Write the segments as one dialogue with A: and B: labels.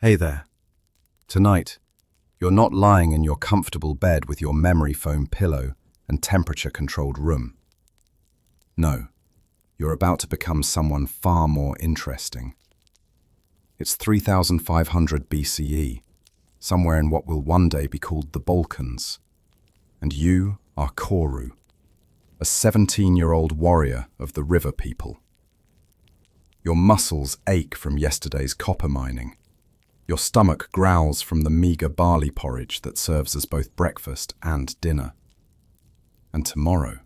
A: Hey there. Tonight, you're not lying in your comfortable bed with your memory foam pillow and temperature-controlled room. No, you're about to become someone far more interesting. It's 3500 BCE, somewhere in what will one day be called the Balkans. And you are Koru, a 17-year-old warrior of the river people. Your muscles ache from yesterday's copper mining. Your stomach growls from the meager barley porridge that serves as both breakfast and dinner. And tomorrow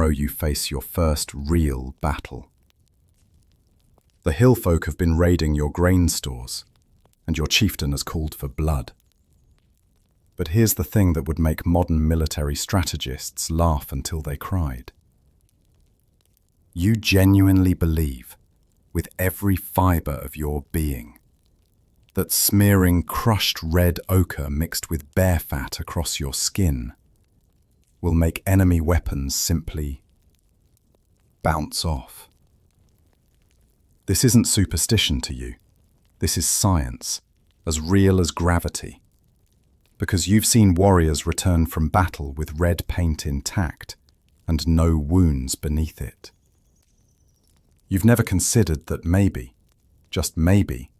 A: you face your first real battle. The hill folk have been raiding your grain stores, and your chieftain has called for blood. But here's the thing that would make modern military strategists laugh until they cried. You genuinely believe, with every fibre of your being, that smearing crushed red ochre mixed with bear fat across your skin will make enemy weapons simply bounce off. This isn't superstition to you. This is science, as real as gravity. Because you've seen warriors return from battle with red paint intact and no wounds beneath it. You've never considered that maybe, just maybe,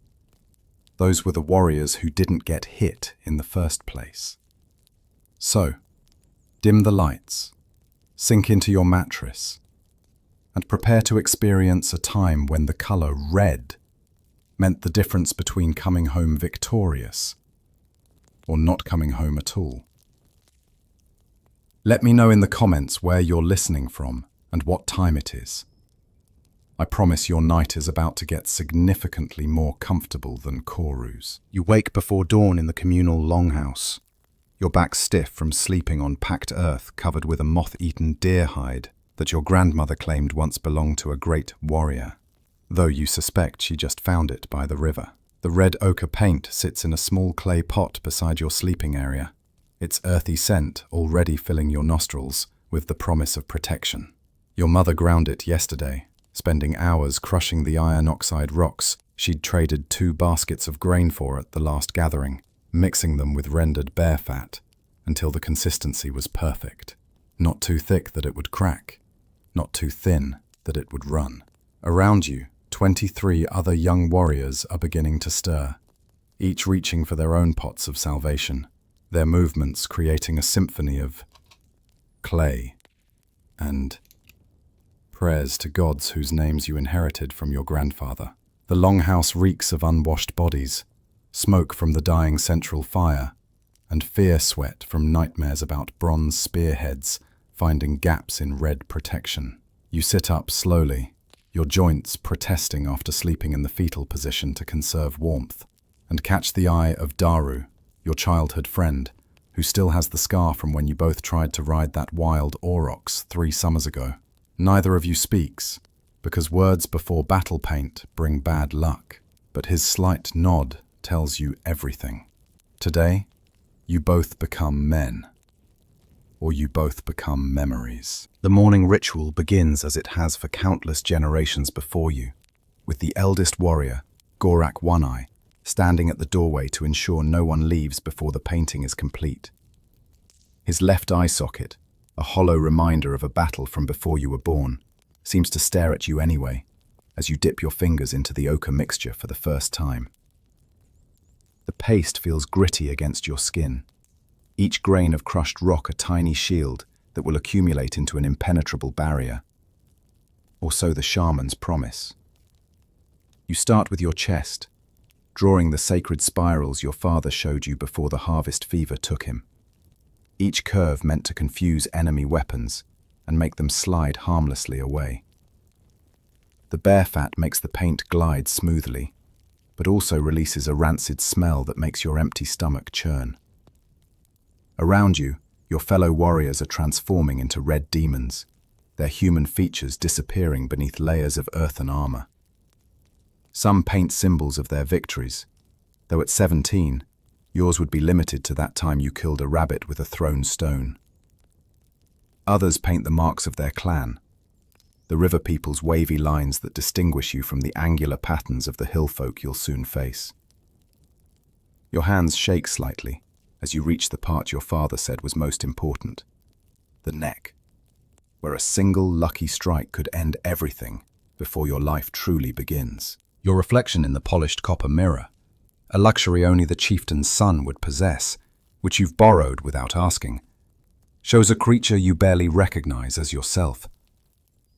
A: those were the warriors who didn't get hit in the first place. So, dim the lights, sink into your mattress, and prepare to experience a time when the colour red meant the difference between coming home victorious or not coming home at all. Let me know in the comments where you're listening from and what time it is. I promise your night is about to get significantly more comfortable than Koru's. You wake before dawn in the communal longhouse, your back stiff from sleeping on packed earth covered with a moth-eaten deer hide that your grandmother claimed once belonged to a great warrior, though you suspect she just found it by the river. The red ochre paint sits in a small clay pot beside your sleeping area, its earthy scent already filling your nostrils with the promise of protection. Your mother ground it yesterday, spending hours crushing the iron oxide rocks she'd traded 2 baskets of grain for at the last gathering, mixing them with rendered bear fat until the consistency was perfect. Not too thick that it would crack, not too thin that it would run. Around you, 23 other young warriors are beginning to stir, each reaching for their own pots of salvation, their movements creating a symphony of clay and prayers to gods whose names you inherited from your grandfather. The longhouse reeks of unwashed bodies, smoke from the dying central fire, and fear sweat from nightmares about bronze spearheads finding gaps in red protection. You sit up slowly, your joints protesting after sleeping in the fetal position to conserve warmth, and catch the eye of Daru, your childhood friend, who still has the scar from when you both tried to ride that wild aurochs 3 summers ago. Neither of you speaks, because words before battle paint bring bad luck, but his slight nod tells you everything. Today, you both become men, or you both become memories. The morning ritual begins as it has for countless generations before you, with the eldest warrior, Gorak One-Eye, standing at the doorway to ensure no one leaves before the painting is complete. His left eye socket, a hollow reminder of a battle from before you were born, seems to stare at you anyway, as you dip your fingers into the ochre mixture for the first time. The paste feels gritty against your skin, each grain of crushed rock a tiny shield that will accumulate into an impenetrable barrier. Or so the shamans promise. You start with your chest, drawing the sacred spirals your father showed you before the harvest fever took him. Each curve meant to confuse enemy weapons and make them slide harmlessly away. The bear fat makes the paint glide smoothly, but also releases a rancid smell that makes your empty stomach churn. Around you, your fellow warriors are transforming into red demons, their human features disappearing beneath layers of earthen armor. Some paint symbols of their victories, though at 17, yours would be limited to that time you killed a rabbit with a thrown stone. Others paint the marks of their clan, the river people's wavy lines that distinguish you from the angular patterns of the hill folk you'll soon face. Your hands shake slightly as you reach the part your father said was most important, the neck, where a single lucky strike could end everything before your life truly begins. Your reflection in the polished copper mirror, a luxury only the chieftain's son would possess, which you've borrowed without asking, shows a creature you barely recognize as yourself.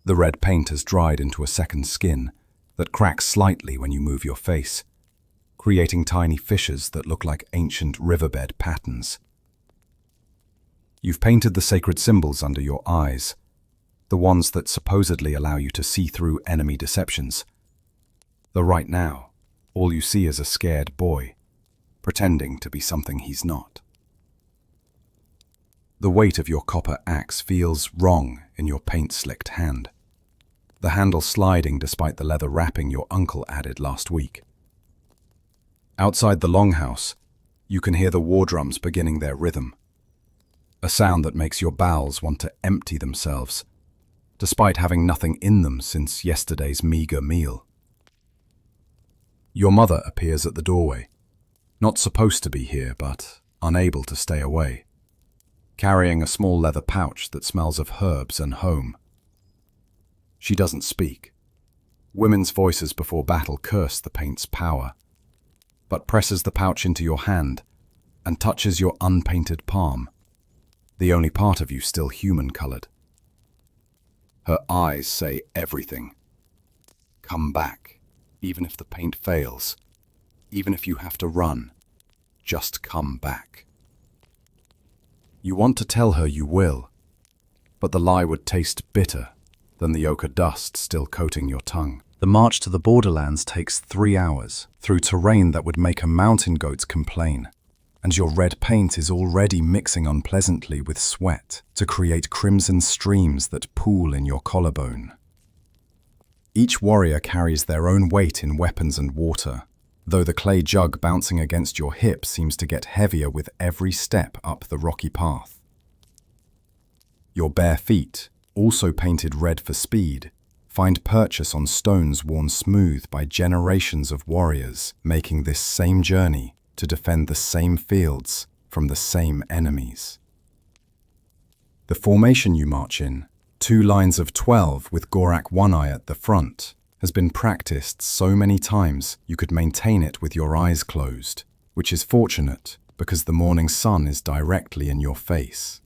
A: The red paint has dried into a second skin that cracks slightly when you move your face, creating tiny fissures that look like ancient riverbed patterns. You've painted the sacred symbols under your eyes, the ones that supposedly allow you to see through enemy deceptions. Though right now, all you see is a scared boy, pretending to be something he's not. The weight of your copper axe feels wrong in your paint-slicked hand, the handle sliding despite the leather wrapping your uncle added last week. Outside the longhouse, you can hear the war drums beginning their rhythm, a sound that makes your bowels want to empty themselves, despite having nothing in them since yesterday's meager meal. Your mother appears at the doorway, not supposed to be here, but unable to stay away, carrying a small leather pouch that smells of herbs and home. She doesn't speak. Women's voices before battle curse the paint's power, but presses the pouch into your hand and touches your unpainted palm, the only part of you still human-colored. Her eyes say everything. Come back, even if the paint fails, even if you have to run, just come back. You want to tell her you will, but the lie would taste bitter than the ochre dust still coating your tongue. The march to the borderlands takes 3 hours, through terrain that would make a mountain goat complain, and your red paint is already mixing unpleasantly with sweat to create crimson streams that pool in your collarbone. Each warrior carries their own weight in weapons and water, though the clay jug bouncing against your hip seems to get heavier with every step up the rocky path. Your bare feet, also painted red for speed, find purchase on stones worn smooth by generations of warriors making this same journey to defend the same fields from the same enemies. The formation you march in, 2 lines of 12 with Gorak One-Eye at the front, has been practiced so many times you could maintain it with your eyes closed, which is fortunate because the morning sun is directly in your face.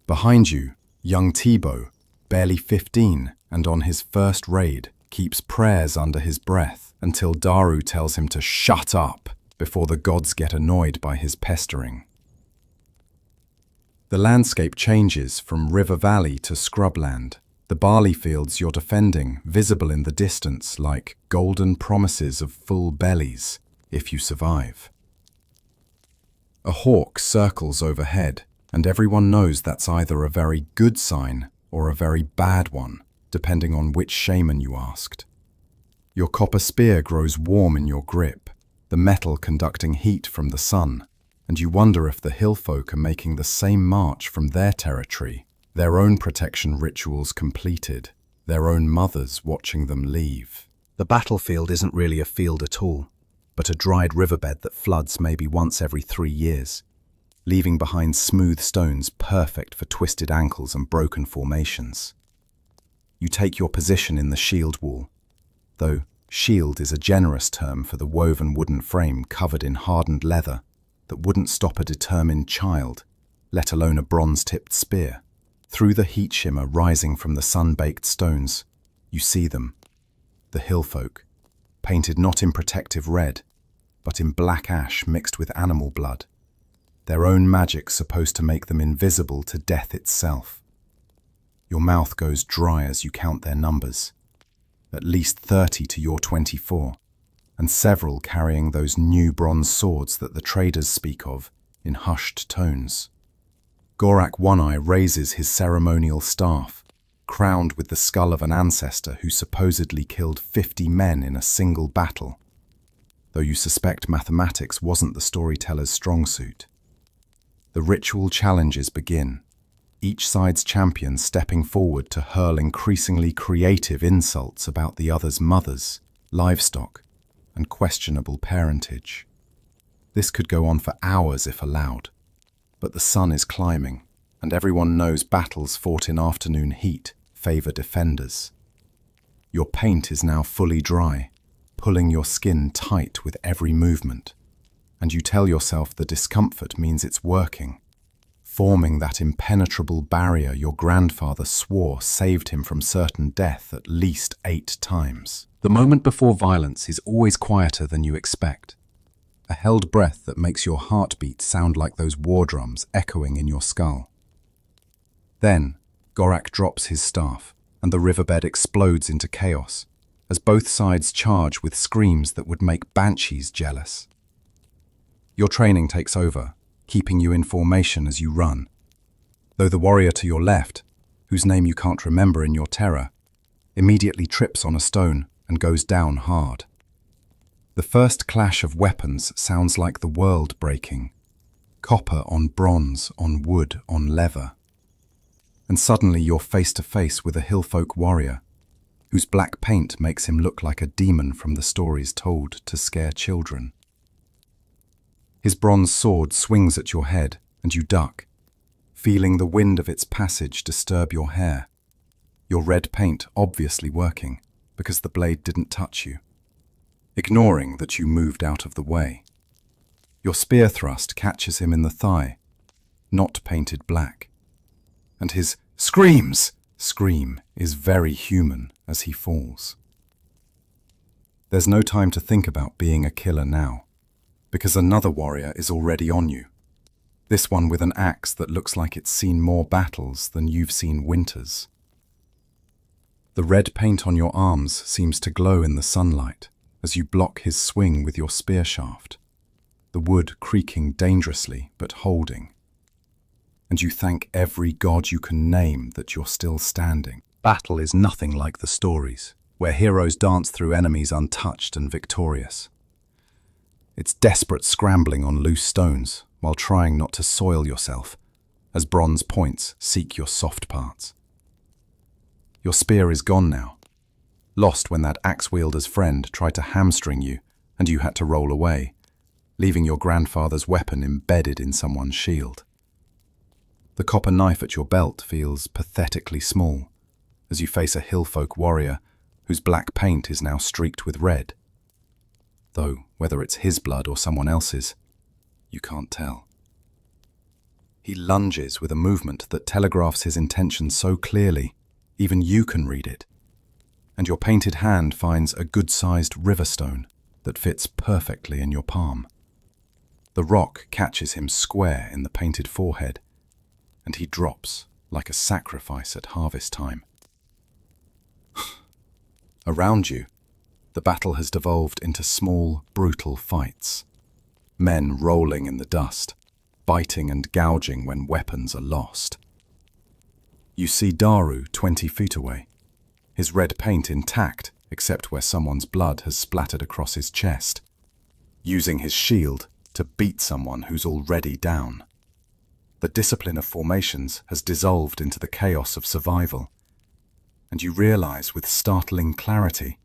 A: Behind you, young Thibaut, barely 15 and on his first raid, keeps prayers under his breath until Daru tells him to shut up before the gods get annoyed by his pestering. The landscape changes from river valley to scrubland, the barley fields you're defending visible in the distance like golden promises of full bellies if you survive. A hawk circles overhead, and everyone knows that's either a very good sign or a very bad one, depending on which shaman you asked. Your copper spear grows warm in your grip, the metal conducting heat from the sun, and you wonder if the hill folk are making the same march from their territory, their own protection rituals completed, their own mothers watching them leave. The battlefield isn't really a field at all, but a dried riverbed that floods maybe once every 3 years, leaving behind smooth stones perfect for twisted ankles and broken formations. You take your position in the shield wall, though shield is a generous term for the woven wooden frame covered in hardened leather that wouldn't stop a determined child, let alone a bronze-tipped spear. Through the heat shimmer rising from the sun-baked stones, you see them, the hill folk, painted not in protective red, but in black ash mixed with animal blood, their own magic supposed to make them invisible to death itself. Your mouth goes dry as you count their numbers, at least 30 to your 24, and several carrying those new bronze swords that the traders speak of in hushed tones. Gorak One-Eye raises his ceremonial staff, crowned with the skull of an ancestor who supposedly killed 50 men in a single battle, though you suspect mathematics wasn't the storyteller's strong suit. The ritual challenges begin, each side's champion stepping forward to hurl increasingly creative insults about the other's mothers, livestock, and questionable parentage. This could go on for hours if allowed, but the sun is climbing, and everyone knows battles fought in afternoon heat favor defenders. Your paint is now fully dry, pulling your skin tight with every movement, and you tell yourself the discomfort means it's working, forming that impenetrable barrier your grandfather swore saved him from certain death at least 8 times. The moment before violence is always quieter than you expect. A held breath that makes your heartbeat sound like those war drums echoing in your skull. Then, Gorak drops his staff, and the riverbed explodes into chaos, as both sides charge with screams that would make banshees jealous. Your training takes over, keeping you in formation as you run, though the warrior to your left, whose name you can't remember in your terror, immediately trips on a stone and goes down hard. The first clash of weapons sounds like the world breaking. Copper on bronze, on wood, on leather. And suddenly you're face to face with a hillfolk warrior, whose black paint makes him look like a demon from the stories told to scare children. His bronze sword swings at your head, and you duck, feeling the wind of its passage disturb your hair. Your red paint obviously working, because the blade didn't touch you, ignoring that you moved out of the way. Your spear thrust catches him in the thigh, not painted black, and his scream is very human as he falls. There's no time to think about being a killer now, because another warrior is already on you. This one with an axe that looks like it's seen more battles than you've seen winters. The red paint on your arms seems to glow in the sunlight as you block his swing with your spear shaft, the wood creaking dangerously but holding. And you thank every god you can name that you're still standing. Battle is nothing like the stories, where heroes dance through enemies untouched and victorious. It's desperate scrambling on loose stones while trying not to soil yourself, as bronze points seek your soft parts. Your spear is gone now, lost when that axe-wielder's friend tried to hamstring you and you had to roll away, leaving your grandfather's weapon embedded in someone's shield. The copper knife at your belt feels pathetically small as you face a hillfolk warrior whose black paint is now streaked with red. Though whether it's his blood or someone else's, you can't tell. He lunges with a movement that telegraphs his intention so clearly, even you can read it. And your painted hand finds a good-sized riverstone that fits perfectly in your palm. The rock catches him square in the painted forehead, and he drops like a sacrifice at harvest time. Around you, the battle has devolved into small, brutal fights. Men rolling in the dust, biting and gouging when weapons are lost. You see Daru 20 feet away, his red paint intact except where someone's blood has splattered across his chest, using his shield to beat someone who's already down. The discipline of formations has dissolved into the chaos of survival, and you realize with startling clarity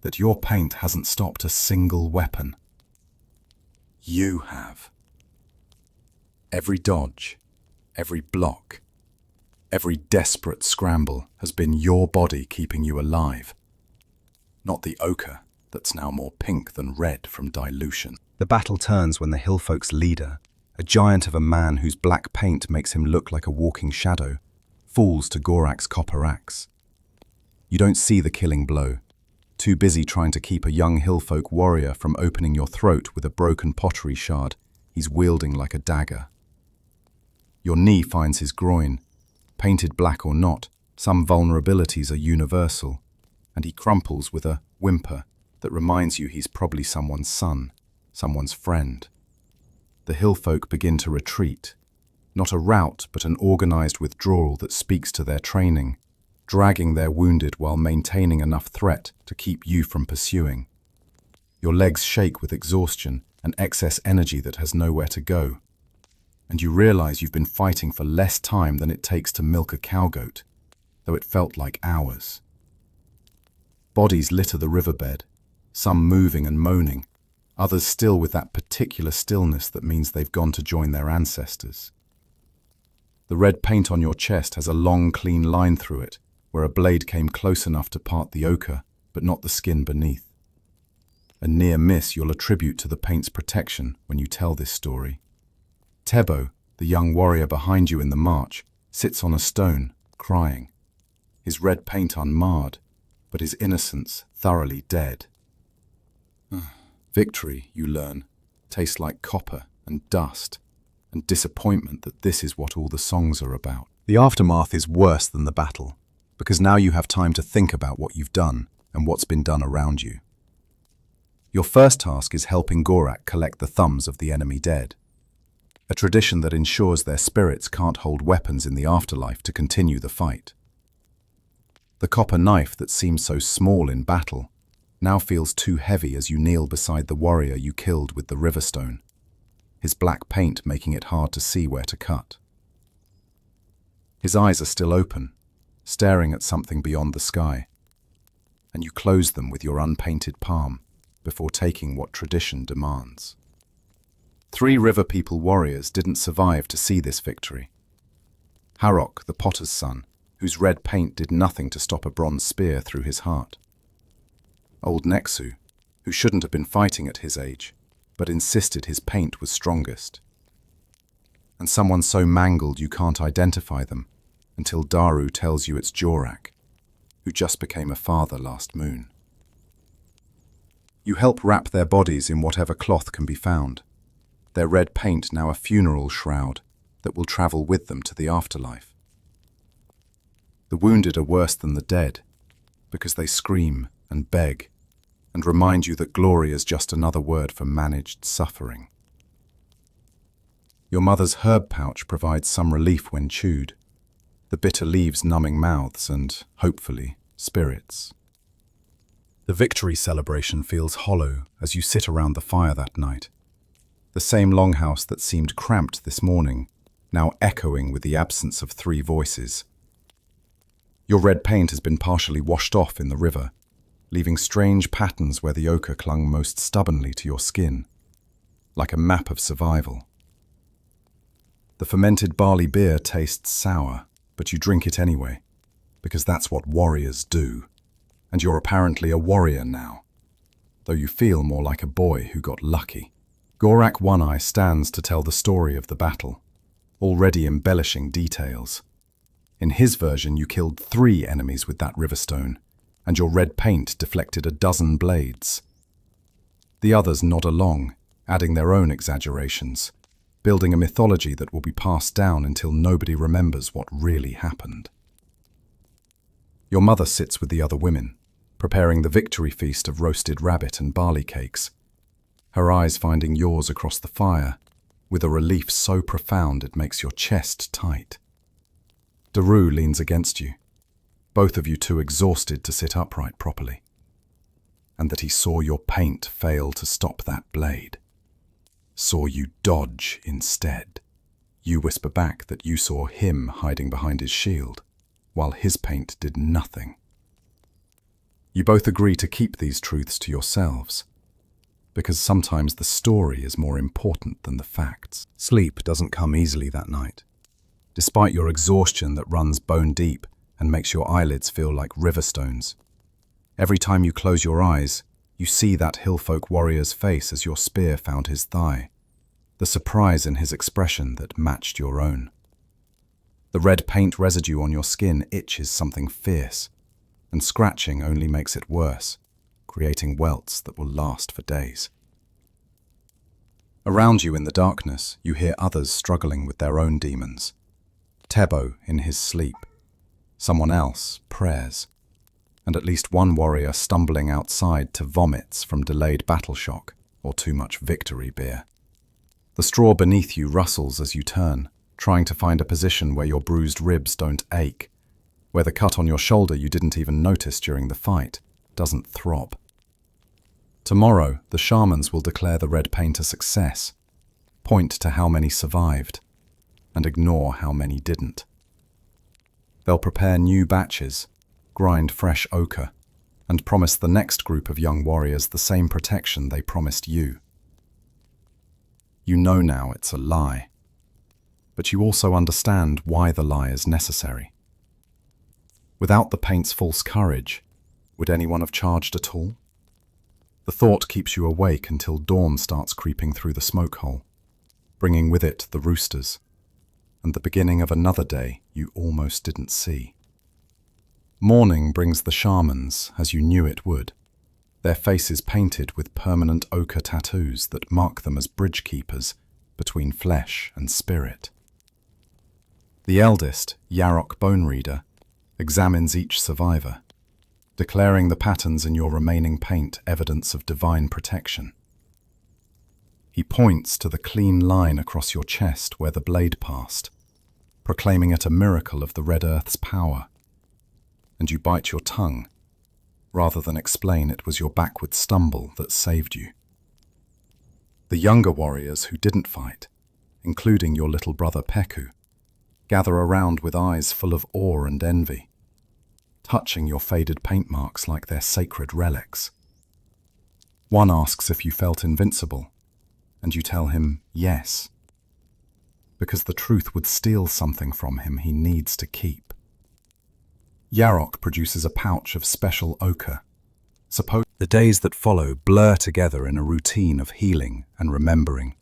A: that your paint hasn't stopped a single weapon. You have. Every dodge, every block, every desperate scramble has been your body keeping you alive, not the ochre that's now more pink than red from dilution. The battle turns when the hillfolk's leader, a giant of a man whose black paint makes him look like a walking shadow, falls to Gorak's copper axe. You don't see the killing blow, too busy trying to keep a young hillfolk warrior from opening your throat with a broken pottery shard he's wielding like a dagger. Your knee finds his groin. Painted black or not, some vulnerabilities are universal, and he crumples with a whimper that reminds you he's probably someone's son, someone's friend. The hillfolk begin to retreat, not a rout but an organized withdrawal that speaks to their training, dragging their wounded while maintaining enough threat to keep you from pursuing. Your legs shake with exhaustion and excess energy that has nowhere to go. and you realize you've been fighting for less time than it takes to milk a cow goat, though it felt like hours. Bodies litter the riverbed, some moving and moaning, others still with that particular stillness that means they've gone to join their ancestors. The red paint on your chest has a long, clean line through it, where a blade came close enough to part the ochre, but not the skin beneath. A near miss you'll attribute to the paint's protection when you tell this story. Tebo, the young warrior behind you in the march, sits on a stone, crying, his red paint unmarred, but his innocence thoroughly dead. Victory, you learn, tastes like copper and dust, and disappointment that this is what all the songs are about. The aftermath is worse than the battle, because now you have time to think about what you've done and what's been done around you. Your first task is helping Gorak collect the thumbs of the enemy dead, a tradition that ensures their spirits can't hold weapons in the afterlife to continue the fight. The copper knife that seems so small in battle now feels too heavy as you kneel beside the warrior you killed with the riverstone, his black paint making it hard to see where to cut. His eyes are still open, staring at something beyond the sky, and you close them with your unpainted palm before taking what tradition demands. 3 river people warriors didn't survive to see this victory. Harok, the potter's son, whose red paint did nothing to stop a bronze spear through his heart. Old Nexu, who shouldn't have been fighting at his age, but insisted his paint was strongest. And someone so mangled you can't identify them until Daru tells you it's Jorak, who just became a father last moon. You help wrap their bodies in whatever cloth can be found, their red paint now a funeral shroud that will travel with them to the afterlife. The wounded are worse than the dead, because they scream and beg, and remind you that glory is just another word for managed suffering. Your mother's herb pouch provides some relief when chewed, the bitter leaves numbing mouths and, hopefully, spirits. The victory celebration feels hollow as you sit around the fire that night. The same longhouse that seemed cramped this morning, now echoing with the absence of 3 voices. Your red paint has been partially washed off in the river, leaving strange patterns where the ochre clung most stubbornly to your skin, like a map of survival. The fermented barley beer tastes sour, but you drink it anyway, because that's what warriors do, and you're apparently a warrior now, though you feel more like a boy who got lucky. Gorak One-Eye stands to tell the story of the battle, already embellishing details. In his version, you killed 3 enemies with that riverstone, and your red paint deflected a dozen blades. The others nod along, adding their own exaggerations, building a mythology that will be passed down until nobody remembers what really happened. Your mother sits with the other women, preparing the victory feast of roasted rabbit and barley cakes, her eyes finding yours across the fire, with a relief so profound it makes your chest tight. Daru leans against you, both of you too exhausted to sit upright properly, and that he saw your paint fail to stop that blade. Saw you dodge instead. You whisper back that you saw him hiding behind his shield, while his paint did nothing. You both agree to keep these truths to yourselves, because sometimes the story is more important than the facts. Sleep doesn't come easily that night. Despite your exhaustion that runs bone deep and makes your eyelids feel like river stones. Every time you close your eyes, you see that hillfolk warrior's face as your spear found his thigh, the surprise in his expression that matched your own. The red paint residue on your skin itches something fierce, and scratching only makes it worse, creating welts that will last for days. Around you in the darkness, you hear others struggling with their own demons. Tebo in his sleep, someone else prayers, and at least one warrior stumbling outside to vomits from delayed battle shock or too much victory beer. The straw beneath you rustles as you turn, trying to find a position where your bruised ribs don't ache, where the cut on your shoulder you didn't even notice during the fight doesn't throb. Tomorrow, the shamans will declare the red paint a success, point to how many survived, and ignore how many didn't. They'll prepare new batches, grind fresh ochre, and promise the next group of young warriors the same protection they promised you. You know now it's a lie, but you also understand why the lie is necessary. Without the paint's false courage, would anyone have charged at all? The thought keeps you awake until dawn starts creeping through the smoke hole, bringing with it the roosters, and the beginning of another day you almost didn't see. Morning brings the shamans, as you knew it would, their faces painted with permanent ochre tattoos that mark them as bridge keepers between flesh and spirit. The eldest, Yarok Bone Reader, examines each survivor, declaring the patterns in your remaining paint evidence of divine protection. He points to the clean line across your chest where the blade passed, proclaiming it a miracle of the Red Earth's power. And you bite your tongue, rather than explain it was your backward stumble that saved you. The younger warriors who didn't fight, including your little brother Peku, gather around with eyes full of awe and envy, touching your faded paint marks like they're sacred relics. One asks if you felt invincible, and you tell him yes, because the truth would steal something from him he needs to keep. Yarok produces a pouch of special ochre. The days that follow blur together in a routine of healing and remembering,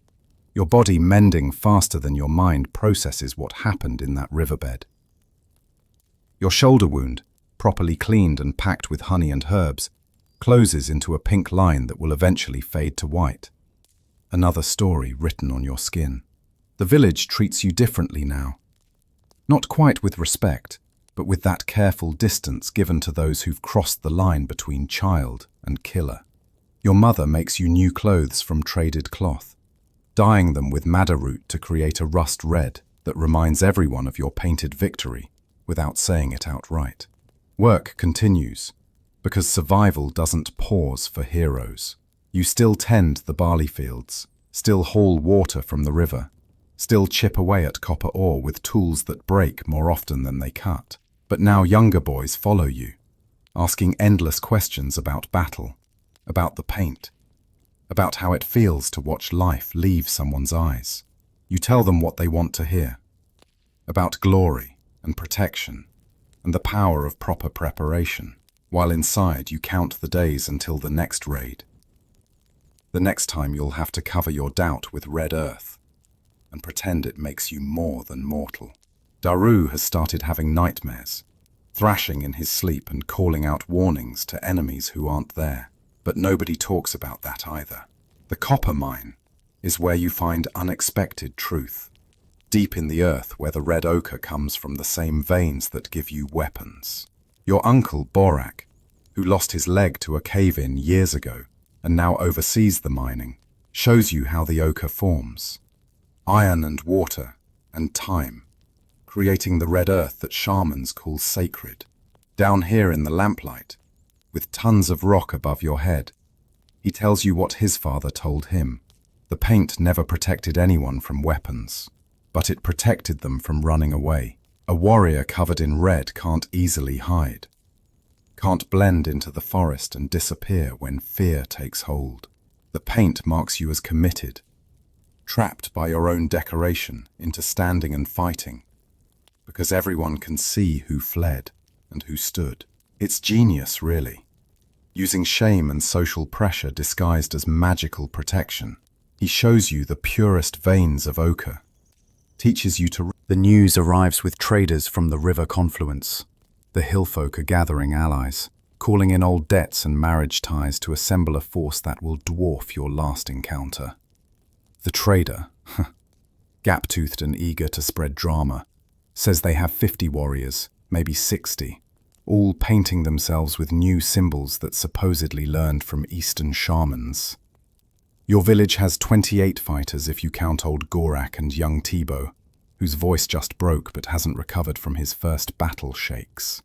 A: your body mending faster than your mind processes what happened in that riverbed. Your shoulder wound, properly cleaned and packed with honey and herbs, closes into a pink line that will eventually fade to white. Another story written on your skin. The village treats you differently now. Not quite with respect, but with that careful distance given to those who've crossed the line between child and killer. Your mother makes you new clothes from traded cloth, dyeing them with madder root to create a rust red that reminds everyone of your painted victory without saying it outright. Work continues, because survival doesn't pause for heroes. You still tend the barley fields, still haul water from the river, still chip away at copper ore with tools that break more often than they cut. But now younger boys follow you, asking endless questions about battle, about the paint, about how it feels to watch life leave someone's eyes. You tell them what they want to hear, about glory and protection and the power of proper preparation, while inside you count the days until the next raid. The next time you'll have to cover your doubt with red earth and pretend it makes you more than mortal. Daru has started having nightmares, thrashing in his sleep and calling out warnings to enemies who aren't there. But nobody talks about that either. The copper mine is where you find unexpected truth, deep in the earth where the red ochre comes from the same veins that give you weapons. Your uncle, Borak, who lost his leg to a cave-in years ago and now oversees the mining, shows you how the ochre forms. Iron and water and time, creating the red earth that shamans call sacred. Down here in the lamplight, with tons of rock above your head, he tells you what his father told him. The paint never protected anyone from weapons, but it protected them from running away. A warrior covered in red can't easily hide, can't blend into the forest and disappear when fear takes hold. The paint marks you as committed, trapped by your own decoration into standing and fighting, because everyone can see who fled and who stood. It's genius, really. Using shame and social pressure disguised as magical protection, he shows you the purest veins of ochre, teaches you to... The news arrives with traders from the river confluence. The hillfolk are gathering allies, calling in old debts and marriage ties to assemble a force that will dwarf your last encounter. The trader, gap-toothed and eager to spread drama, says they have 50 warriors, maybe 60, all painting themselves with new symbols that supposedly learned from Eastern shamans. Your village has 28 fighters if you count old Gorak and young Tebow, whose voice just broke but hasn't recovered from his first battle shakes.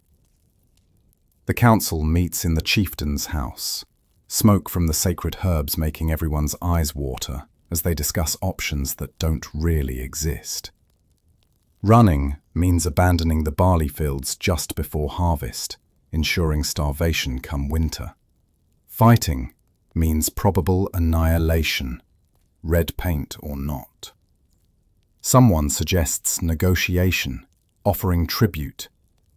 A: The council meets in the chieftain's house, smoke from the sacred herbs making everyone's eyes water as they discuss options that don't really exist. Running means abandoning the barley fields just before harvest, ensuring starvation come winter. Fighting means probable annihilation, red paint or not. Someone suggests negotiation, offering tribute,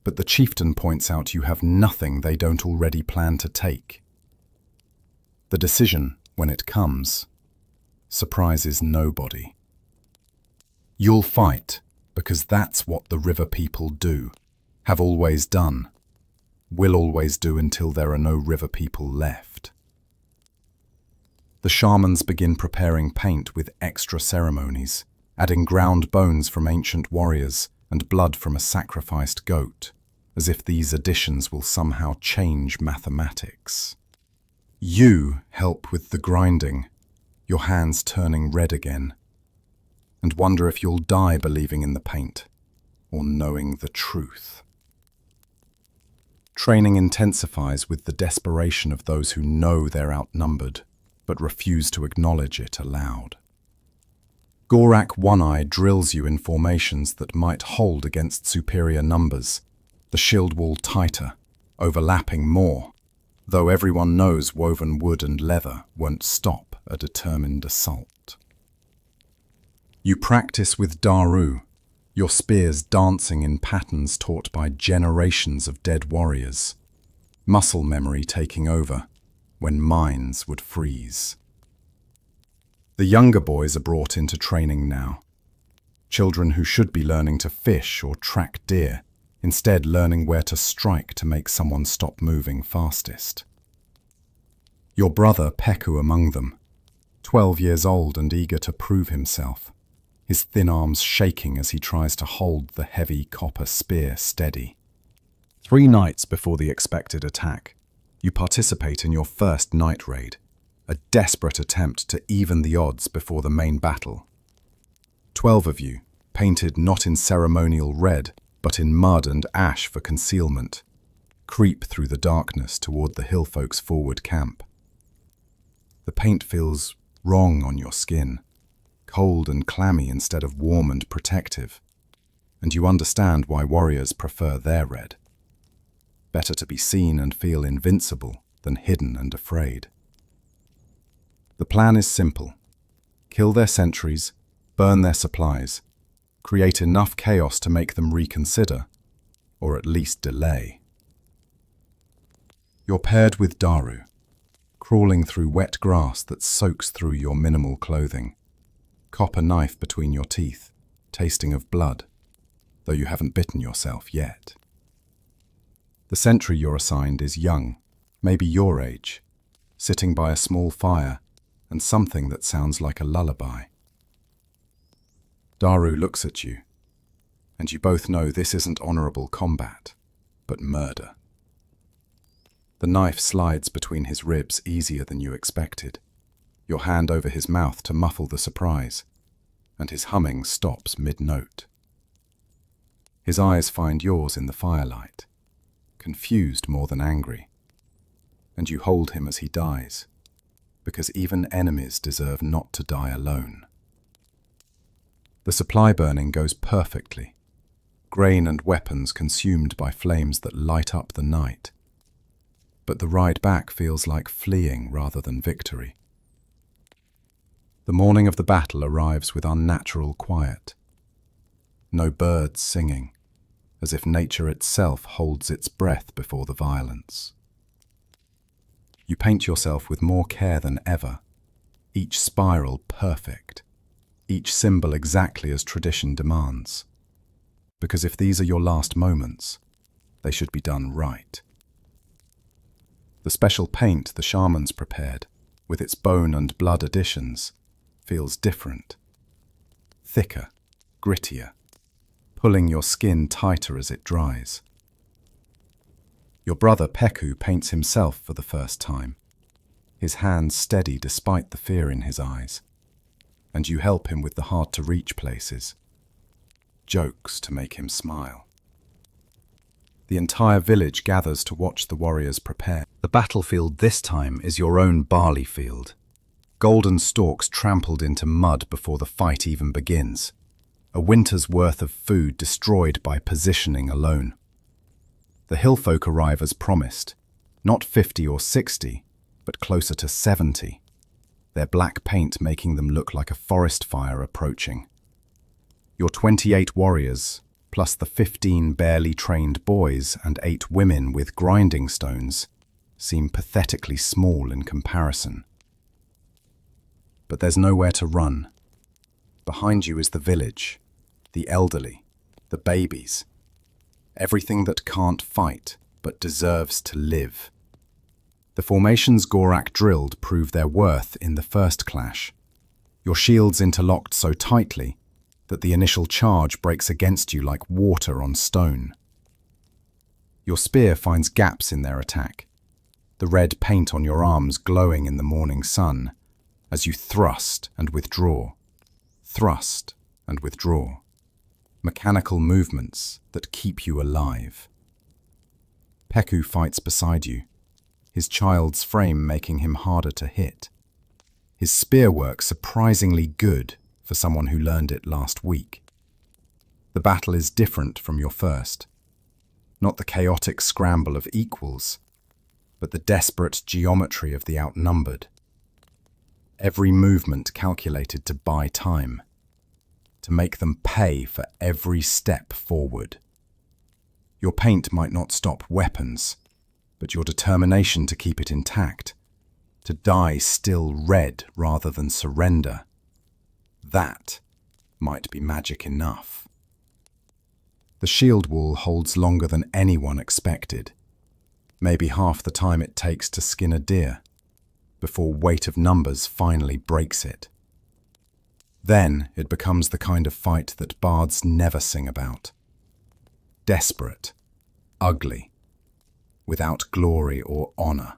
A: but the chieftain points out you have nothing they don't already plan to take. The decision, when it comes, surprises nobody. You'll fight because that's what the river people do, have always done, will always do until there are no river people left. The shamans begin preparing paint with extra ceremonies, adding ground bones from ancient warriors and blood from a sacrificed goat, as if these additions will somehow change mathematics. You help with the grinding, your hands turning red again, and wonder if you'll die believing in the paint or knowing the truth. Training intensifies with the desperation of those who know they're outnumbered, but refuse to acknowledge it aloud. Gorak One-Eye drills you in formations that might hold against superior numbers, the shield wall tighter, overlapping more, though everyone knows woven wood and leather won't stop a determined assault. You practice with Daru, your spears dancing in patterns taught by generations of dead warriors, muscle memory taking over when minds would freeze. The younger boys are brought into training now, children who should be learning to fish or track deer, instead learning where to strike to make someone stop moving fastest. Your brother Peku among them, 12 years old and eager to prove himself, his thin arms shaking as he tries to hold the heavy copper spear steady. 3 nights before the expected attack, you participate in your first night raid, a desperate attempt to even the odds before the main battle. 12 of you, painted not in ceremonial red, but in mud and ash for concealment, creep through the darkness toward the hillfolk's forward camp. The paint feels wrong on your skin, cold and clammy instead of warm and protective, and you understand why warriors prefer their red. Better to be seen and feel invincible than hidden and afraid. The plan is simple. Kill their sentries, burn their supplies, create enough chaos to make them reconsider, or at least delay. You're paired with Daru, crawling through wet grass that soaks through your minimal clothing, copper knife between your teeth, tasting of blood, though you haven't bitten yourself yet. The sentry you're assigned is young, maybe your age, sitting by a small fire and something that sounds like a lullaby. Daru looks at you, and you both know this isn't honorable combat, but murder. The knife slides between his ribs easier than you expected, your hand over his mouth to muffle the surprise, and his humming stops mid-note. His eyes find yours in the firelight, confused more than angry, and you hold him as he dies, because even enemies deserve not to die alone. The supply burning goes perfectly, grain and weapons consumed by flames that light up the night, but the ride back feels like fleeing rather than victory. The morning of the battle arrives with unnatural quiet. No birds singing, as if nature itself holds its breath before the violence. You paint yourself with more care than ever, each spiral perfect, each symbol exactly as tradition demands. Because if these are your last moments, they should be done right. The special paint the shamans prepared, with its bone and blood additions, feels different. Thicker, grittier, pulling your skin tighter as it dries. Your brother Peku paints himself for the first time, his hands steady despite the fear in his eyes, and you help him with the hard-to-reach places. Jokes to make him smile. The entire village gathers to watch the warriors prepare. The battlefield this time is your own barley field. Golden stalks trampled into mud before the fight even begins. a winter's worth of food destroyed by positioning alone. The hillfolk arrive as promised, not 50 or 60, but closer to 70, their black paint making them look like a forest fire approaching. Your 28 warriors, plus the 15 barely trained boys and 8 women with grinding stones, seem pathetically small in comparison. But there's nowhere to run. Behind you is the village, the elderly, the babies, everything that can't fight but deserves to live. The formations Gorak drilled prove their worth in the first clash. Your shields interlocked so tightly that the initial charge breaks against you like water on stone. Your spear finds gaps in their attack, the red paint on your arms glowing in the morning sun as you thrust and withdraw, thrust and withdraw. Mechanical movements that keep you alive. Peku fights beside you, his child's frame making him harder to hit. His spear work surprisingly good for someone who learned it last week. The battle is different from your first. Not the chaotic scramble of equals, but the desperate geometry of the outnumbered. Every movement calculated to buy time, to make them pay for every step forward. Your paint might not stop weapons, but your determination to keep it intact, to die still red rather than surrender, that might be magic enough. The shield wall holds longer than anyone expected, maybe half the time it takes to skin a deer, before weight of numbers finally breaks it. Then it becomes the kind of fight that bards never sing about. Desperate, ugly, without glory or honor.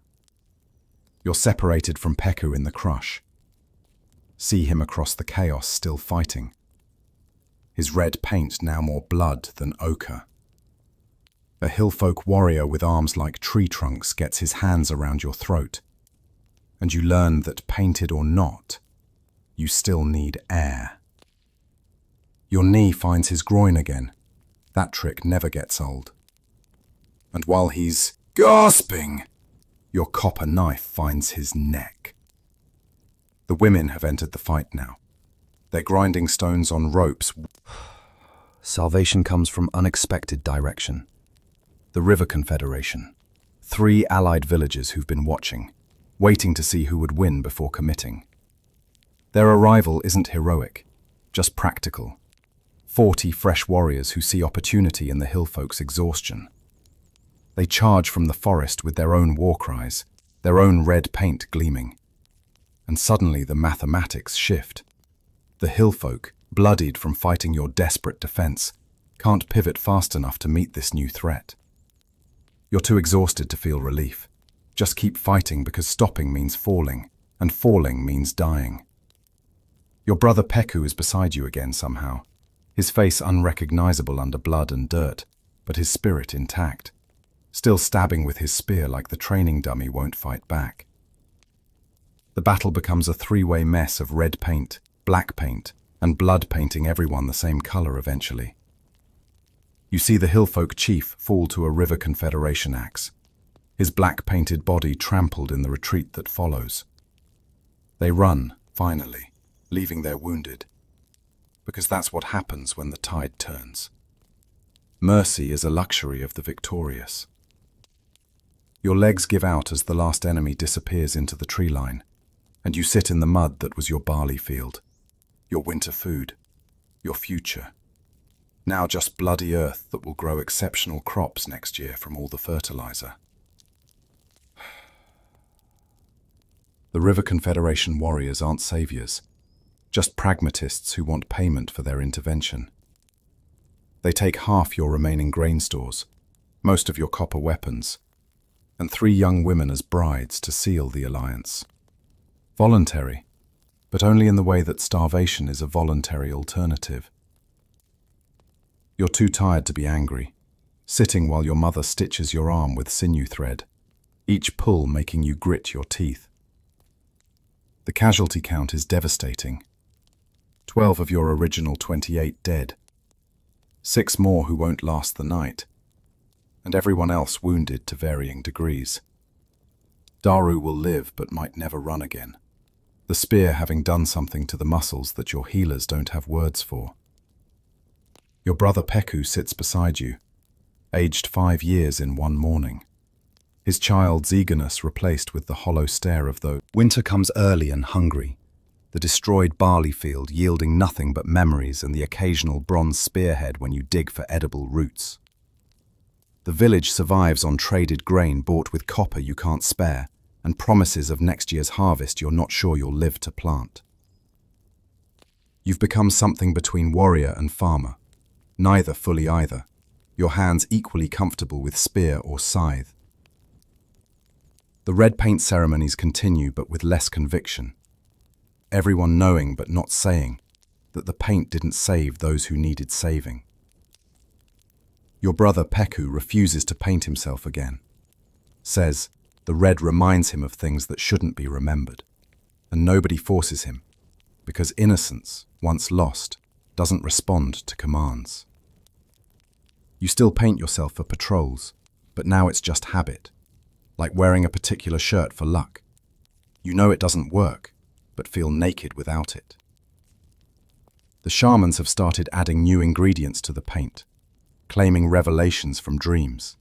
A: You're separated from Peku in the crush. See him across the chaos still fighting. His red paint now more blood than ochre. A hillfolk warrior with arms like tree trunks gets his hands around your throat, and you learn that painted or not, you still need air. Your knee finds his groin again. That trick never gets old. And while he's gasping, your copper knife finds his neck. The women have entered the fight now. They're grinding stones on ropes. Salvation comes from unexpected direction. The River Confederation. 3 allied villages who've been watching, waiting to see who would win before committing. Their arrival isn't heroic, just practical. 40 fresh warriors who see opportunity in the hillfolk's exhaustion. They charge from the forest with their own war cries, their own red paint gleaming. And suddenly the mathematics shift. The hillfolk, bloodied from fighting your desperate defense, can't pivot fast enough to meet this new threat. You're too exhausted to feel relief. Just keep fighting because stopping means falling, and falling means dying. Your brother Peku is beside you again somehow, his face unrecognizable under blood and dirt, but his spirit intact, still stabbing with his spear like the training dummy won't fight back. The battle becomes a 3-way mess of red paint, black paint, and blood painting everyone the same color eventually. You see the hillfolk chief fall to a River Confederation axe, his black-painted body trampled in the retreat that follows. They run, finally, leaving their wounded, because that's what happens when the tide turns. Mercy is a luxury of the victorious. Your legs give out as the last enemy disappears into the tree line, and you sit in the mud that was your barley field, your winter food, your future. Now just bloody earth that will grow exceptional crops next year from all the fertilizer. The River Confederation warriors aren't saviors, just pragmatists who want payment for their intervention. They take half your remaining grain stores, most of your copper weapons, and 3 young women as brides to seal the alliance. Voluntary, but only in the way that starvation is a voluntary alternative. You're too tired to be angry, sitting while your mother stitches your arm with sinew thread, each pull making you grit your teeth. The casualty count is devastating. 12 of your original 28 dead. 6 more who won't last the night. And everyone else wounded to varying degrees. Daru will live but might never run again. The spear having done something to the muscles that your healers don't have words for. Your brother Peku sits beside you, aged 5 years in one morning. His child's eagerness replaced with the hollow stare of those. Winter comes early and hungry, the destroyed barley field yielding nothing but memories and the occasional bronze spearhead when you dig for edible roots. The village survives on traded grain bought with copper you can't spare, and promises of next year's harvest you're not sure you'll live to plant. You've become something between warrior and farmer, neither fully either, your hands equally comfortable with spear or scythe. The red paint ceremonies continue but with less conviction, everyone knowing but not saying that the paint didn't save those who needed saving. Your brother Peku refuses to paint himself again, says the red reminds him of things that shouldn't be remembered, and nobody forces him, because innocence, once lost, doesn't respond to commands. You still paint yourself for patrols, but now it's just habit, like wearing a particular shirt for luck. You know it doesn't work, but feel naked without it. The shamans have started adding new ingredients to the paint, claiming revelations from dreams.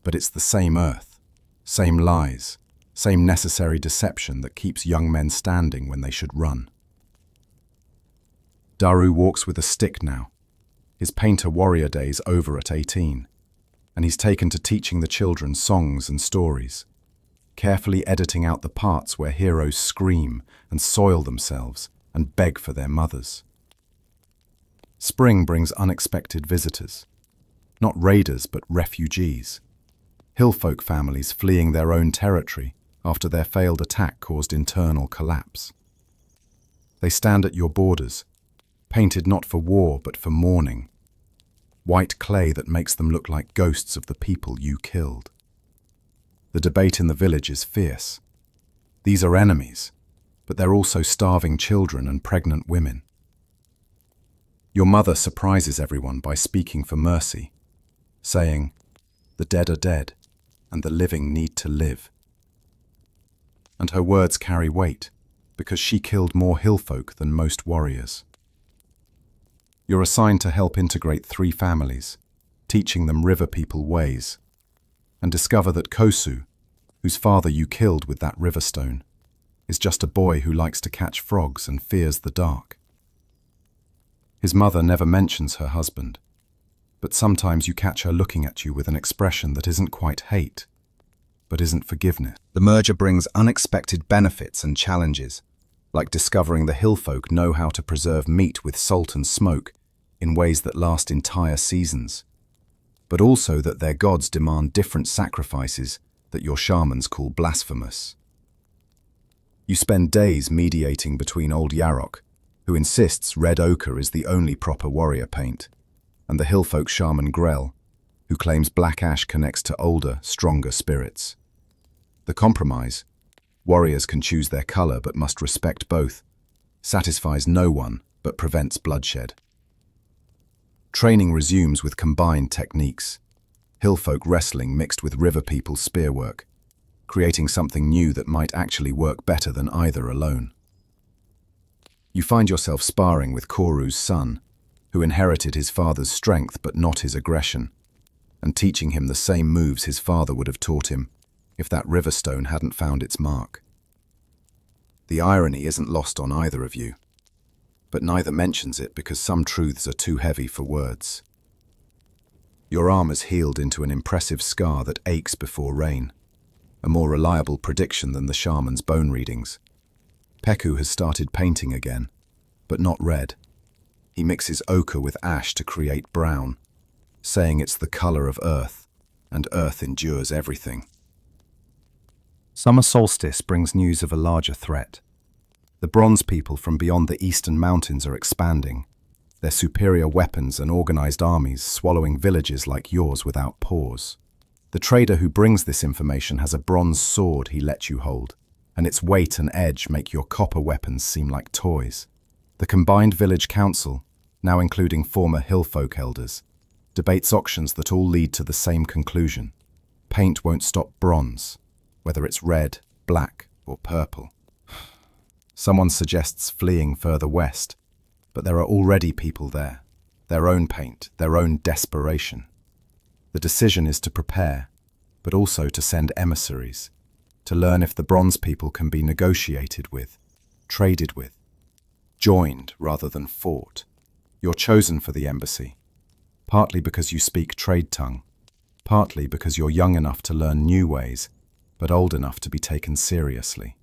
A: But it's the same earth, same lies, same necessary deception that keeps young men standing when they should run. Daru walks with a stick now, his painter-warrior days over at 18, and he's taken to teaching the children songs and stories, carefully editing out the parts where heroes scream and soil themselves and beg for their mothers. Spring brings unexpected visitors, not raiders but refugees, hillfolk families fleeing their own territory after their failed attack caused internal collapse. They stand at your borders, painted not for war but for mourning, white clay that makes them look like ghosts of the people you killed. The debate in the village is fierce. These are enemies, but they're also starving children and pregnant women. Your mother surprises everyone by speaking for mercy, saying, "The dead are dead, and the living need to live." And her words carry weight, because she killed more hillfolk than most warriors. You're assigned to help integrate 3 families, teaching them river people ways, and discover that Kosu, whose father you killed with that river stone, is just a boy who likes to catch frogs and fears the dark. His mother never mentions her husband, but sometimes you catch her looking at you with an expression that isn't quite hate, but isn't forgiveness. The merger brings unexpected benefits and challenges, like discovering the hillfolk know how to preserve meat with salt and smoke in ways that last entire seasons, but also that their gods demand different sacrifices that your shamans call blasphemous. You spend days mediating between Old Yarok, who insists red ochre is the only proper warrior paint, and the hillfolk shaman Grell, who claims black ash connects to older, stronger spirits. The compromise, warriors can choose their color but must respect both, satisfies no one but prevents bloodshed. Training resumes with combined techniques, hillfolk wrestling mixed with river people spearwork, creating something new that might actually work better than either alone. You find yourself sparring with Koru's son, who inherited his father's strength but not his aggression, and teaching him the same moves his father would have taught him if that river stone hadn't found its mark. The irony isn't lost on either of you, but neither mentions it because some truths are too heavy for words. Your arm has healed into an impressive scar that aches before rain, a more reliable prediction than the shaman's bone readings. Peku has started painting again, but not red. He mixes ochre with ash to create brown, saying it's the color of earth, and earth endures everything. Summer solstice brings news of a larger threat. The bronze people from beyond the eastern mountains are expanding, their superior weapons and organized armies swallowing villages like yours without pause. The trader who brings this information has a bronze sword he lets you hold, and its weight and edge make your copper weapons seem like toys. The combined village council, now including former hillfolk elders, debates auctions that all lead to the same conclusion. Paint won't stop bronze, whether it's red, black, or purple. Someone suggests fleeing further west, but there are already people there, their own paint, their own desperation. The decision is to prepare, but also to send emissaries, to learn if the bronze people can be negotiated with, traded with, joined rather than fought. You're chosen for the embassy, partly because you speak trade tongue, partly because you're young enough to learn new ways, but old enough to be taken seriously.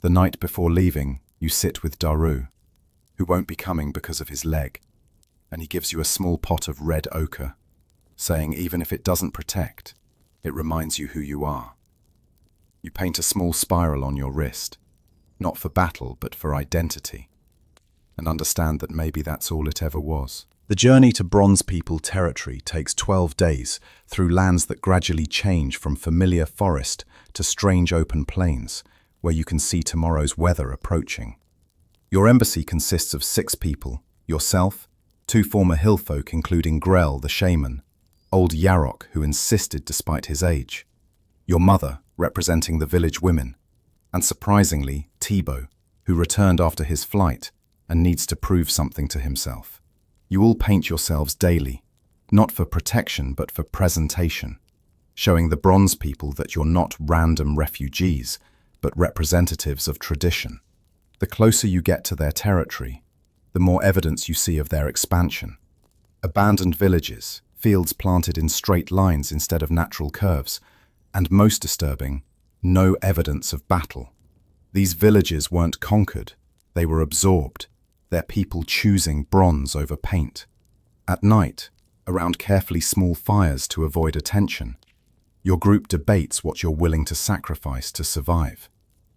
A: The night before leaving, you sit with Daru, who won't be coming because of his leg, and he gives you a small pot of red ochre, saying even if it doesn't protect, it reminds you who you are. You paint a small spiral on your wrist, not for battle but for identity, and understand that maybe that's all it ever was. The journey to Bronze People territory takes 12 days through lands that gradually change from familiar forest to strange open plains, where you can see tomorrow's weather approaching. Your embassy consists of 6 people, yourself, 2 former hillfolk including Grell the shaman, old Yarok who insisted despite his age, your mother representing the village women, and surprisingly Thibaut, who returned after his flight and needs to prove something to himself. You all paint yourselves daily, not for protection but for presentation, showing the bronze people that you're not random refugees, but representatives of tradition. The closer you get to their territory, the more evidence you see of their expansion. Abandoned villages, fields planted in straight lines instead of natural curves, and most disturbing, no evidence of battle. These villages weren't conquered, they were absorbed, their people choosing bronze over paint. At night, around carefully small fires to avoid attention, your group debates what you're willing to sacrifice to survive.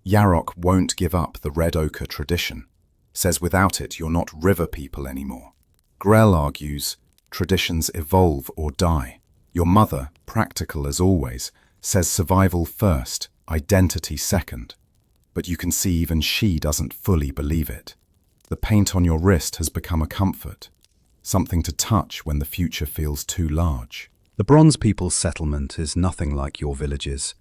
A: Yarok won't give up the red ochre tradition, says without it you're not river people anymore. Grell argues, traditions evolve or die. Your mother, practical as always, says survival first, identity second. But you can see even she doesn't fully believe it. The paint on your wrist has become a comfort, something to touch when the future feels too large. The Bronze People's settlement is nothing like your villages.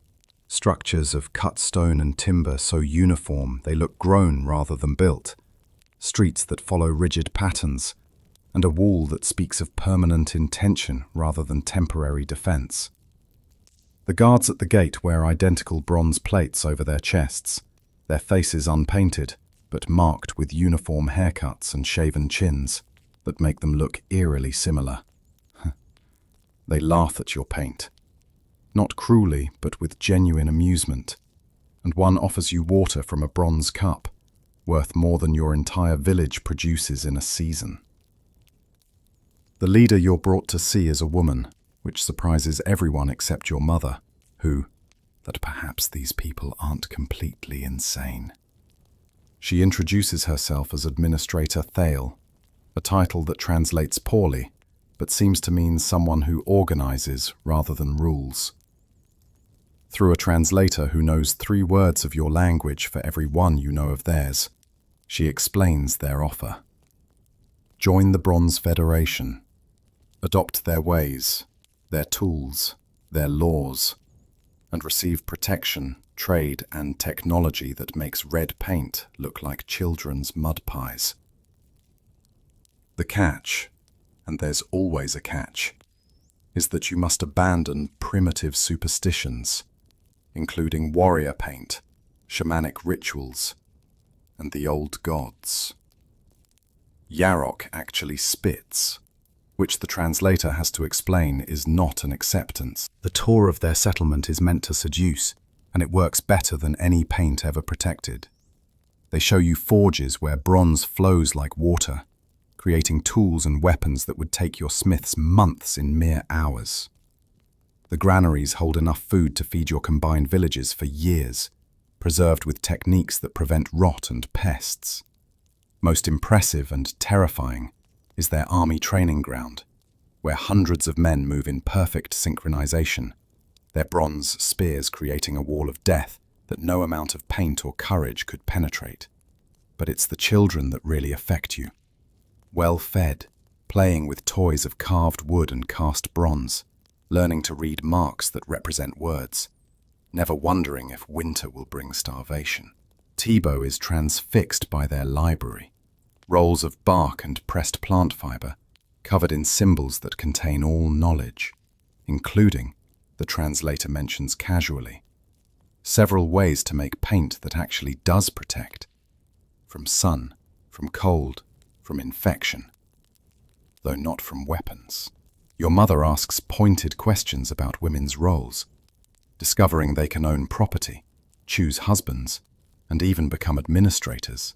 A: Structures of cut stone and timber so uniform they look grown rather than built. Streets that follow rigid patterns, and a wall that speaks of permanent intention rather than temporary defense. The guards at the gate wear identical bronze plates over their chests, their faces unpainted, but marked with uniform haircuts and shaven chins that make them look eerily similar. They laugh at your paint, not cruelly but with genuine amusement, and one offers you water from a bronze cup, worth more than your entire village produces in a season. The leader you're brought to see is a woman, which surprises everyone except your mother, who, that perhaps these people aren't completely insane. She introduces herself as Administrator Thale, a title that translates poorly, but seems to mean someone who organizes rather than rules. Through a translator who knows 3 words of your language for every one you know of theirs, she explains their offer. Join the Bronze Federation. Adopt their ways, their tools, their laws, and receive protection, trade, and technology that makes red paint look like children's mud pies. The catch, and there's always a catch, is that you must abandon primitive superstitions, including warrior paint, shamanic rituals, and the old gods. Yarok actually spits, which the translator has to explain is not an acceptance. The tour of their settlement is meant to seduce, and it works better than any paint ever protected. They show you forges where bronze flows like water, creating tools and weapons that would take your smiths months in mere hours. The granaries hold enough food to feed your combined villages for years, preserved with techniques that prevent rot and pests. Most impressive and terrifying is their army training ground, where hundreds of men move in perfect synchronization, their bronze spears creating a wall of death that no amount of paint or courage could penetrate. but it's the children that really affect you. Well fed, playing with toys of carved wood and cast bronze, learning to read marks that represent words, never wondering if winter will bring starvation. Thibaut is transfixed by their library, rolls of bark and pressed plant fibre, covered in symbols that contain all knowledge, including, the translator mentions casually, several ways to make paint that actually does protect, from sun, from cold, from infection, though not from weapons. Your mother asks pointed questions about women's roles, discovering they can own property, choose husbands, and even become administrators.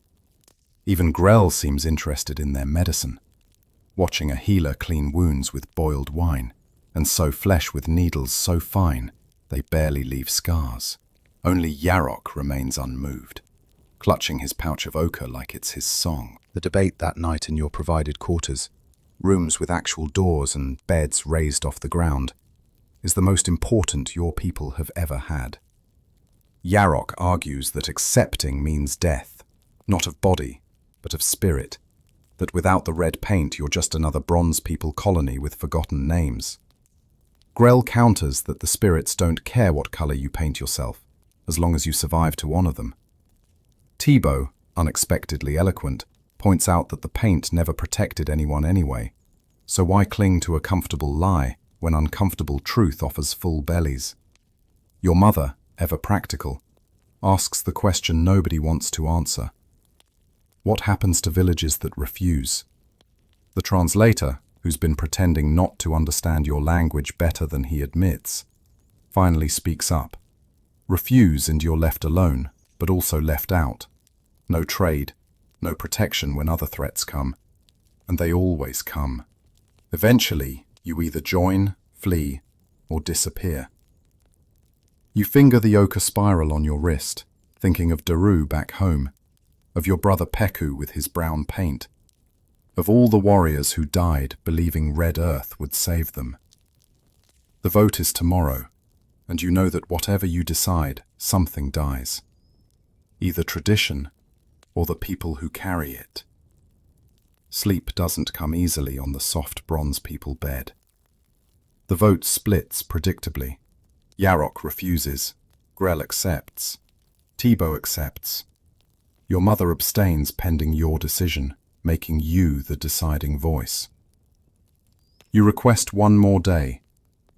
A: Even Grell seems interested in their medicine, watching a healer clean wounds with boiled wine, and sew flesh with needles so fine they barely leave scars. Only Yarok remains unmoved, clutching his pouch of ochre like it's his song. The debate that night in your provided quarters, rooms with actual doors and beds raised off the ground, is the most important your people have ever had. Yarok argues that accepting means death, not of body, but of spirit, that without the red paint you're just another bronze people colony with forgotten names. Grell counters that the spirits don't care what colour you paint yourself, as long as you survive to honour them. Thibaut, unexpectedly eloquent, points out that the paint never protected anyone anyway, so why cling to a comfortable lie when uncomfortable truth offers full bellies? Your mother, ever practical, asks the question nobody wants to answer. What happens to villages that refuse? The translator, who's been pretending not to understand your language better than he admits, finally speaks up. Refuse and you're left alone, but also left out. No trade, no protection when other threats come. And they always come. Eventually, you either join, flee, or disappear. You finger the ochre spiral on your wrist, thinking of Daru back home, of your brother Peku with his brown paint, of all the warriors who died believing Red Earth would save them. The vote is tomorrow, and you know that whatever you decide, something dies. Either tradition, or the people who carry it. Sleep doesn't come easily on the soft bronze people bed. The vote splits predictably. Yarok refuses. Grell accepts. Thibaut accepts. Your mother abstains pending your decision, making you the deciding voice. You request one more day,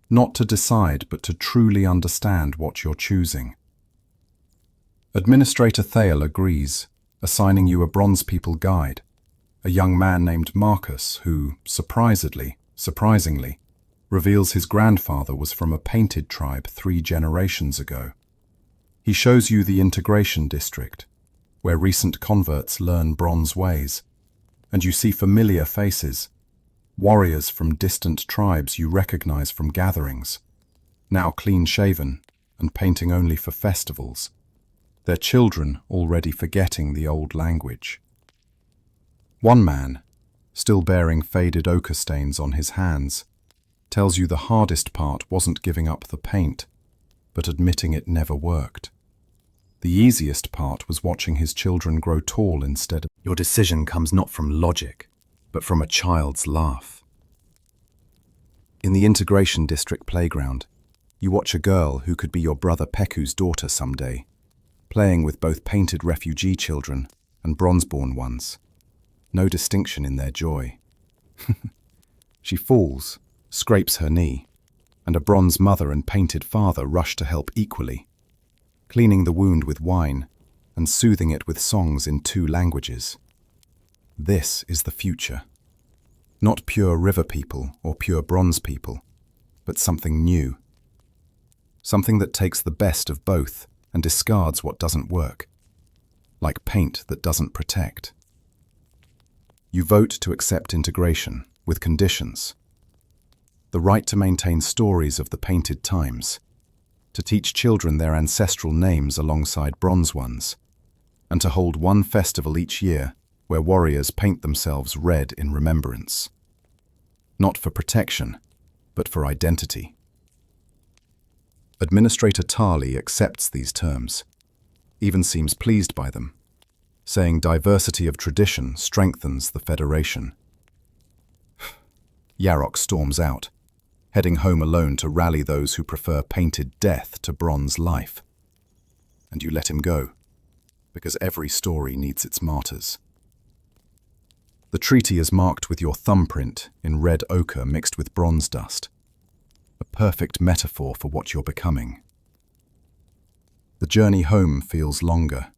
A: not to decide but to truly understand what you're choosing. Administrator Thale agrees, assigning you a Bronze People guide, a young man named Marcus who, surprisingly, reveals his grandfather was from a painted tribe 3 generations ago. He shows you the integration district, where recent converts learn bronze ways, and you see familiar faces, warriors from distant tribes you recognize from gatherings, now clean-shaven and painting only for festivals, their children already forgetting the old language. One man, still bearing faded ochre stains on his hands, tells you the hardest part wasn't giving up the paint, but admitting it never worked. The easiest part was watching his children grow tall instead of... Your decision comes not from logic, but from a child's laugh. In the integration district playground, you watch a girl who could be your brother Peku's daughter someday, playing with both painted refugee children and bronze-born ones. No distinction in their joy. She falls, scrapes her knee, and a bronze mother and painted father rush to help equally, cleaning the wound with wine and soothing it with songs in 2 languages. This is the future. Not pure river people or pure bronze people, but something new. Something that takes the best of both and discards what doesn't work, like paint that doesn't protect. You vote to accept integration, with conditions. The right to maintain stories of the painted times, to teach children their ancestral names alongside bronze ones, and to hold one festival each year where warriors paint themselves red in remembrance. Not for protection, but for identity. Administrator Tali accepts these terms, even seems pleased by them. saying diversity of tradition strengthens the Federation. Yarok storms out, heading home alone to rally those who prefer painted death to bronze life. And you let him go, because every story needs its martyrs. The treaty is marked with your thumbprint in red ochre mixed with bronze dust, a perfect metaphor for what you're becoming. The journey home feels longer,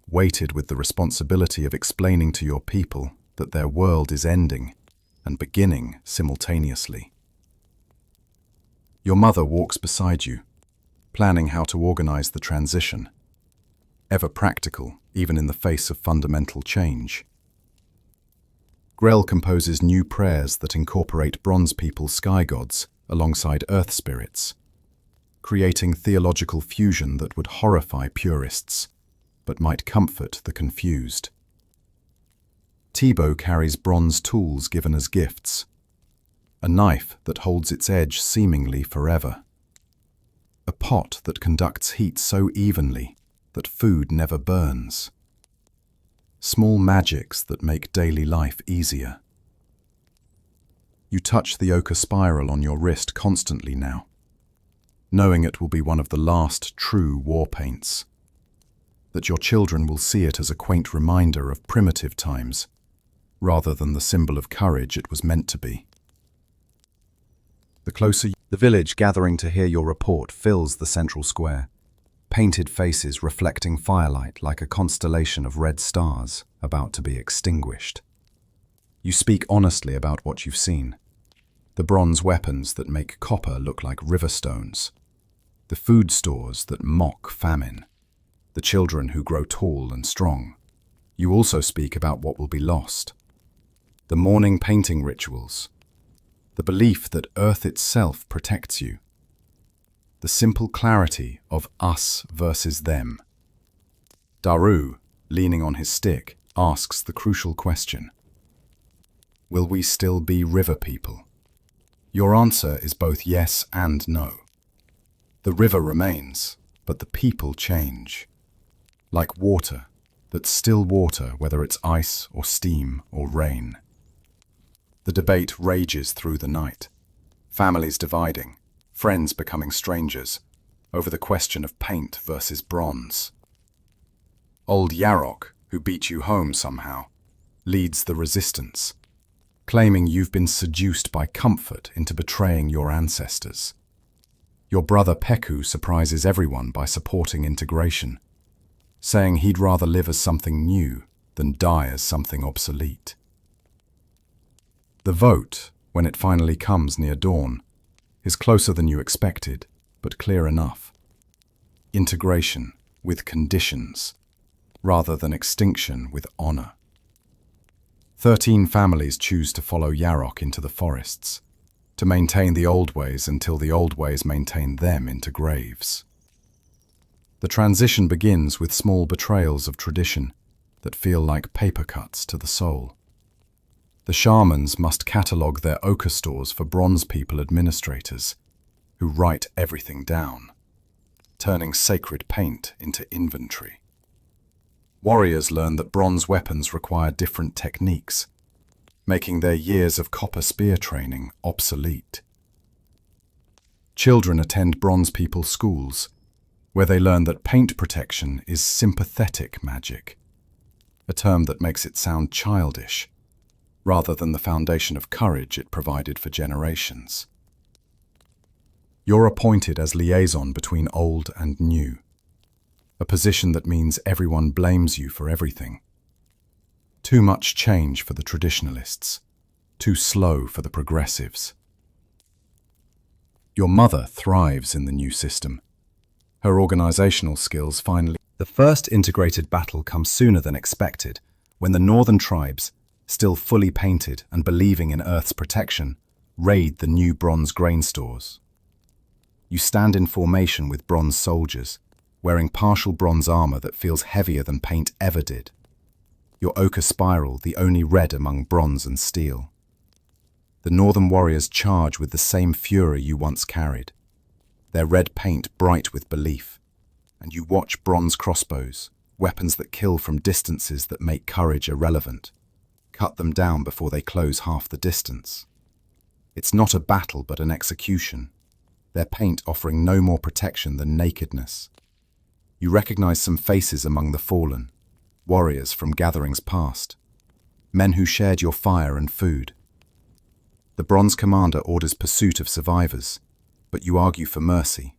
A: weighted with the responsibility of explaining to your people that their world is ending and beginning simultaneously. Your mother walks beside you, planning how to organize the transition, ever practical even in the face of fundamental change. Grell composes new prayers that incorporate bronze people sky gods alongside earth spirits, creating theological fusion that would horrify purists, but might comfort the confused. Thibaut carries bronze tools given as gifts, a knife that holds its edge seemingly forever, a pot that conducts heat so evenly that food never burns. Small magics that make daily life easier. You touch the ochre spiral on your wrist constantly now, knowing it will be one of the last true war paints, that your children will see it as a quaint reminder of primitive times, rather than the symbol of courage it was meant to be. The village gathering to hear your report fills the central square, painted faces reflecting firelight like a constellation of red stars about to be extinguished. You speak honestly about what you've seen. The bronze weapons that make copper look like river stones. The food stores that mock famine. The children who grow tall and strong. You also speak about what will be lost. The morning painting rituals. The belief that Earth itself protects you. The simple clarity of us versus them. Daru, leaning on his stick, asks the crucial question. Will we still be river people? Your answer is both yes and no. The river remains, but the people change. Like water, that's still water whether it's ice or steam or rain. The debate rages through the night, families dividing, friends becoming strangers, over the question of paint versus bronze. Old Yarok, who beat you home somehow, leads the resistance, claiming you've been seduced by comfort into betraying your ancestors. Your brother Peku surprises everyone by supporting integration, saying he'd rather live as something new than die as something obsolete. The vote, when it finally comes near dawn, is closer than you expected, but clear enough. Integration with conditions, rather than extinction with honor. 13 families choose to follow Yarok into the forests, to maintain the old ways until the old ways maintain them into graves. The transition begins with small betrayals of tradition that feel like paper cuts to the soul. The shamans must catalogue their ochre stores for bronze people administrators, who write everything down, turning sacred paint into inventory. Warriors learn that bronze weapons require different techniques, making their years of copper spear training obsolete. Children attend bronze people schools, where they learn that paint protection is sympathetic magic, a term that makes it sound childish, rather than the foundation of courage it provided for generations. You're appointed as liaison between old and new, a position that means everyone blames you for everything. Too much change for the traditionalists, too slow for the progressives. Your mother thrives in the new system. Her organizational skills finally... The first integrated battle comes sooner than expected, when the northern tribes, still fully painted and believing in Earth's protection, raid the new bronze grain stores. You stand in formation with bronze soldiers, wearing partial bronze armor that feels heavier than paint ever did. Your ochre spiral, the only red among bronze and steel. The northern warriors charge with the same fury you once carried, their red paint bright with belief, and you watch bronze crossbows, weapons that kill from distances that make courage irrelevant. Cut them down before they close half the distance. It's not a battle but an execution, their paint offering no more protection than nakedness. You recognize some faces among the fallen, warriors from gatherings past, men who shared your fire and food. The bronze commander orders pursuit of survivors, but you argue for mercy,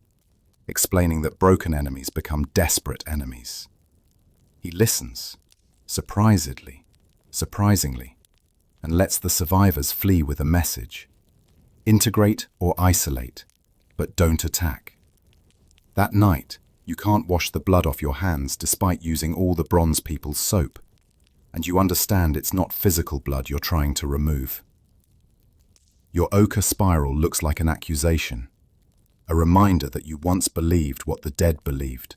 A: explaining that broken enemies become desperate enemies. He listens, surprisingly, and lets the survivors flee with a message. Integrate or isolate, but don't attack. That night, you can't wash the blood off your hands despite using all the bronze people's soap, and you understand it's not physical blood you're trying to remove. Your ochre spiral looks like an accusation, a reminder that you once believed what the dead believed.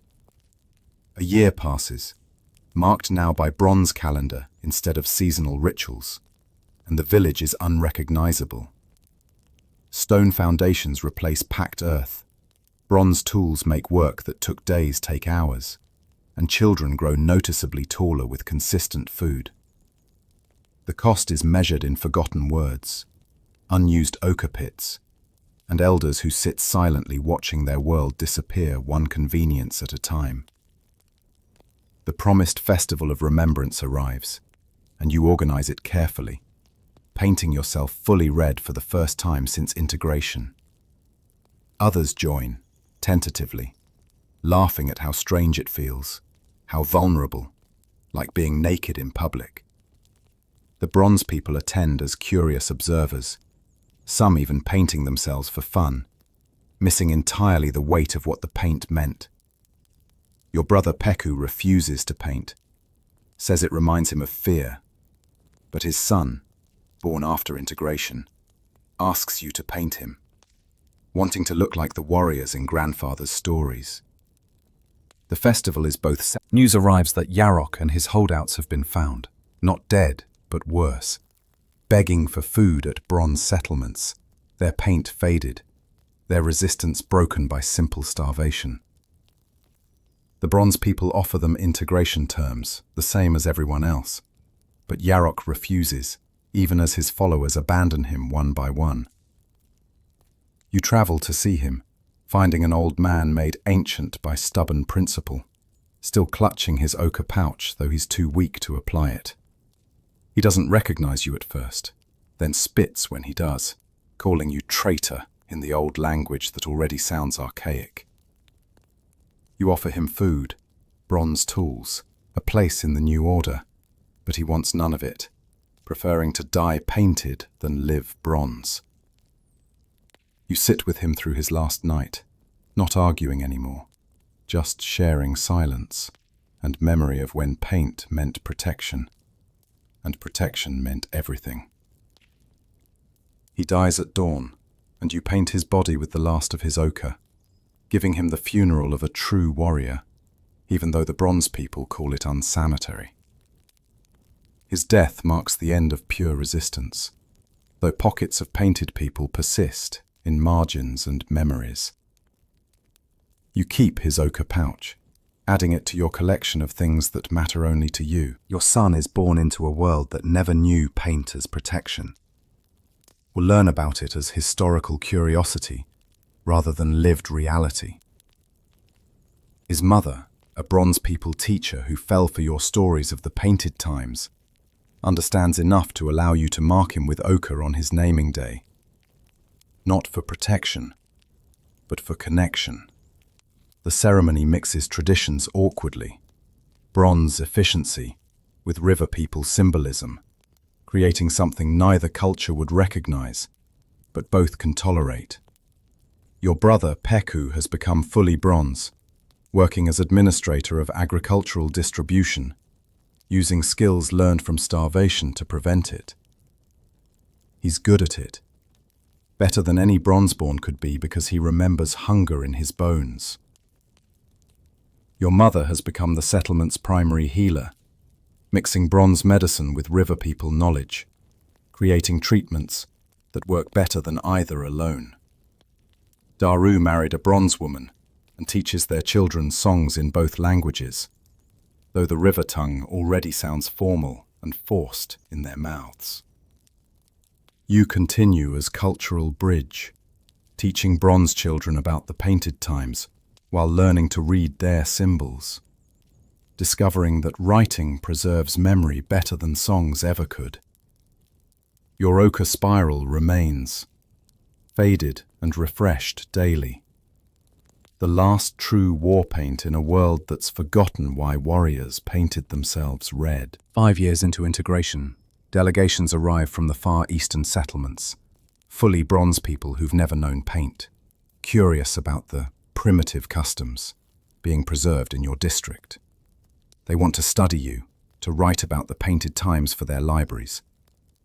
A: A year passes, marked now by bronze calendar instead of seasonal rituals, and the village is unrecognizable. Stone foundations replace packed earth, bronze tools make work that took days take hours, and children grow noticeably taller with consistent food. The cost is measured in forgotten words, unused ochre pits, and elders who sit silently watching their world disappear one convenience at a time. The promised festival of remembrance arrives, and you organize it carefully, painting yourself fully red for the first time since integration. Others join, tentatively, laughing at how strange it feels, how vulnerable, like being naked in public. The bronze people attend as curious observers, some even painting themselves for fun, missing entirely the weight of what the paint meant. Your brother Peku refuses to paint, says it reminds him of fear, but his son, born after integration, asks you to paint him, wanting to look like the warriors in grandfather's stories. The festival is both News arrives that Yarok and his holdouts have been found, not dead, but worse, begging for food at bronze settlements, their paint faded, their resistance broken by simple starvation. The bronze people offer them integration terms, the same as everyone else, but Yarok refuses, even as his followers abandon him one by one. You travel to see him, finding an old man made ancient by stubborn principle, still clutching his ochre pouch though he's too weak to apply it. He doesn't recognize you at first, then spits when he does, calling you traitor in the old language that already sounds archaic. You offer him food, bronze tools, a place in the new order, but he wants none of it, preferring to die painted than live bronze. You sit with him through his last night, not arguing anymore, just sharing silence and memory of when paint meant protection, and protection meant everything. He dies at dawn, and you paint his body with the last of his ochre, giving him the funeral of a true warrior, even though the bronze people call it unsanitary. His death marks the end of pure resistance, though pockets of painted people persist in margins and memories. You keep his ochre pouch, adding it to your collection of things that matter only to you. Your son is born into a world that never knew paint as protection. We'll learn about it as historical curiosity rather than lived reality. His mother, a bronze people teacher who fell for your stories of the painted times, understands enough to allow you to mark him with ochre on his naming day. Not for protection, but for connection. The ceremony mixes traditions awkwardly, bronze efficiency with river people symbolism, creating something neither culture would recognize, but both can tolerate. Your brother Peku has become fully bronze, working as administrator of agricultural distribution, using skills learned from starvation to prevent it. He's good at it, better than any bronzeborn could be because he remembers hunger in his bones. Your mother has become the settlement's primary healer, mixing bronze medicine with river people knowledge, creating treatments that work better than either alone. Daru married a bronze woman and teaches their children songs in both languages, though the river tongue already sounds formal and forced in their mouths. You continue as cultural bridge, teaching bronze children about the painted times while learning to read their symbols, discovering that writing preserves memory better than songs ever could. Your ochre spiral remains, faded and refreshed daily. The last true war paint in a world that's forgotten why warriors painted themselves red. 5 years into integration, delegations arrive from the far eastern settlements, fully bronze people who've never known paint, curious about the primitive customs being preserved in your district. They want to study you, to write about the painted times for their libraries,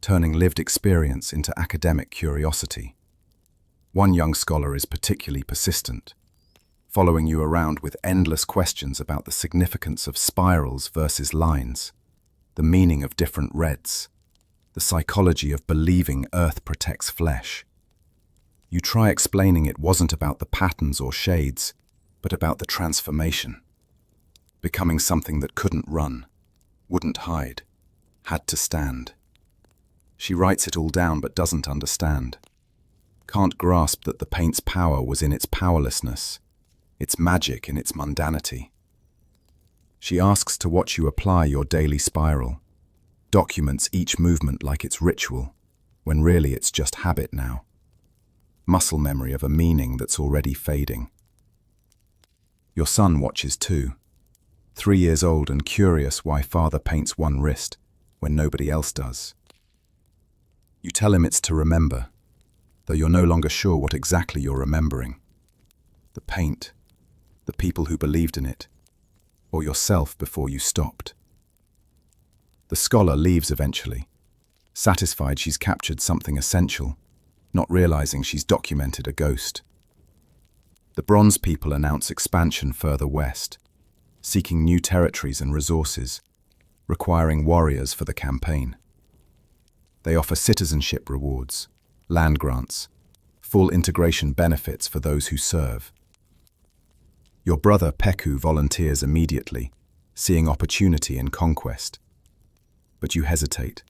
A: turning lived experience into academic curiosity. One young scholar is particularly persistent, following you around with endless questions about the significance of spirals versus lines, the meaning of different reds, the psychology of believing earth protects flesh. You try explaining it wasn't about the patterns or shades, but about the transformation, becoming something that couldn't run, wouldn't hide, had to stand. She writes it all down but doesn't understand, can't grasp that the paint's power was in its powerlessness, its magic in its mundanity. She asks to watch you apply your daily spiral, documents each movement like it's ritual, when really it's just habit now. Muscle memory of a meaning that's already fading. Your son watches too, 3 years old and curious why father paints one wrist when nobody else does. You tell him it's to remember, though you're no longer sure what exactly you're remembering. The paint, the people who believed in it, or yourself before you stopped. The scholar leaves eventually, satisfied she's captured something essential, not realizing she's documented a ghost. The bronze people announce expansion further west, seeking new territories and resources, requiring warriors for the campaign. They offer citizenship rewards, land grants, full integration benefits for those who serve. Your brother Peku volunteers immediately, seeing opportunity in conquest. But you hesitate,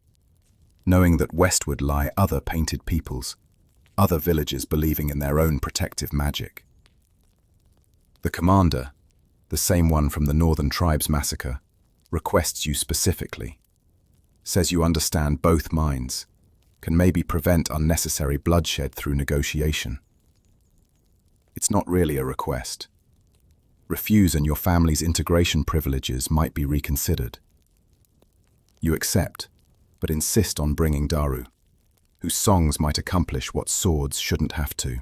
A: knowing that westward lie other painted peoples, other villages believing in their own protective magic. The commander, the same one from the Northern Tribes massacre, requests you specifically, says you understand both minds, can maybe prevent unnecessary bloodshed through negotiation. It's not really a request. Refuse and your family's integration privileges might be reconsidered. You accept, but insist on bringing Daru, whose songs might accomplish what swords shouldn't have to.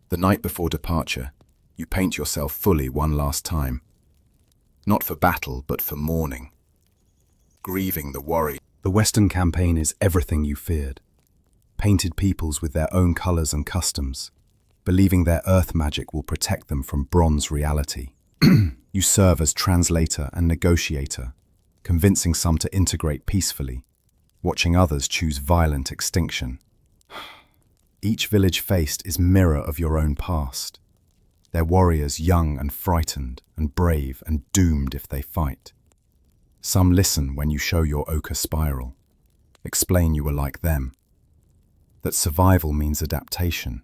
A: The night before departure, you paint yourself fully one last time, not for battle but for mourning, grieving the warrior. The Western campaign is everything you feared. Painted peoples with their own colors and customs, believing their earth magic will protect them from bronze reality. You serve as translator and negotiator, convincing some to integrate peacefully, watching others choose violent extinction. Each village faced is mirror of your own past, their warriors young and frightened and brave and doomed if they fight. Some listen when you show your ochre spiral, explain you were like them, that survival means adaptation.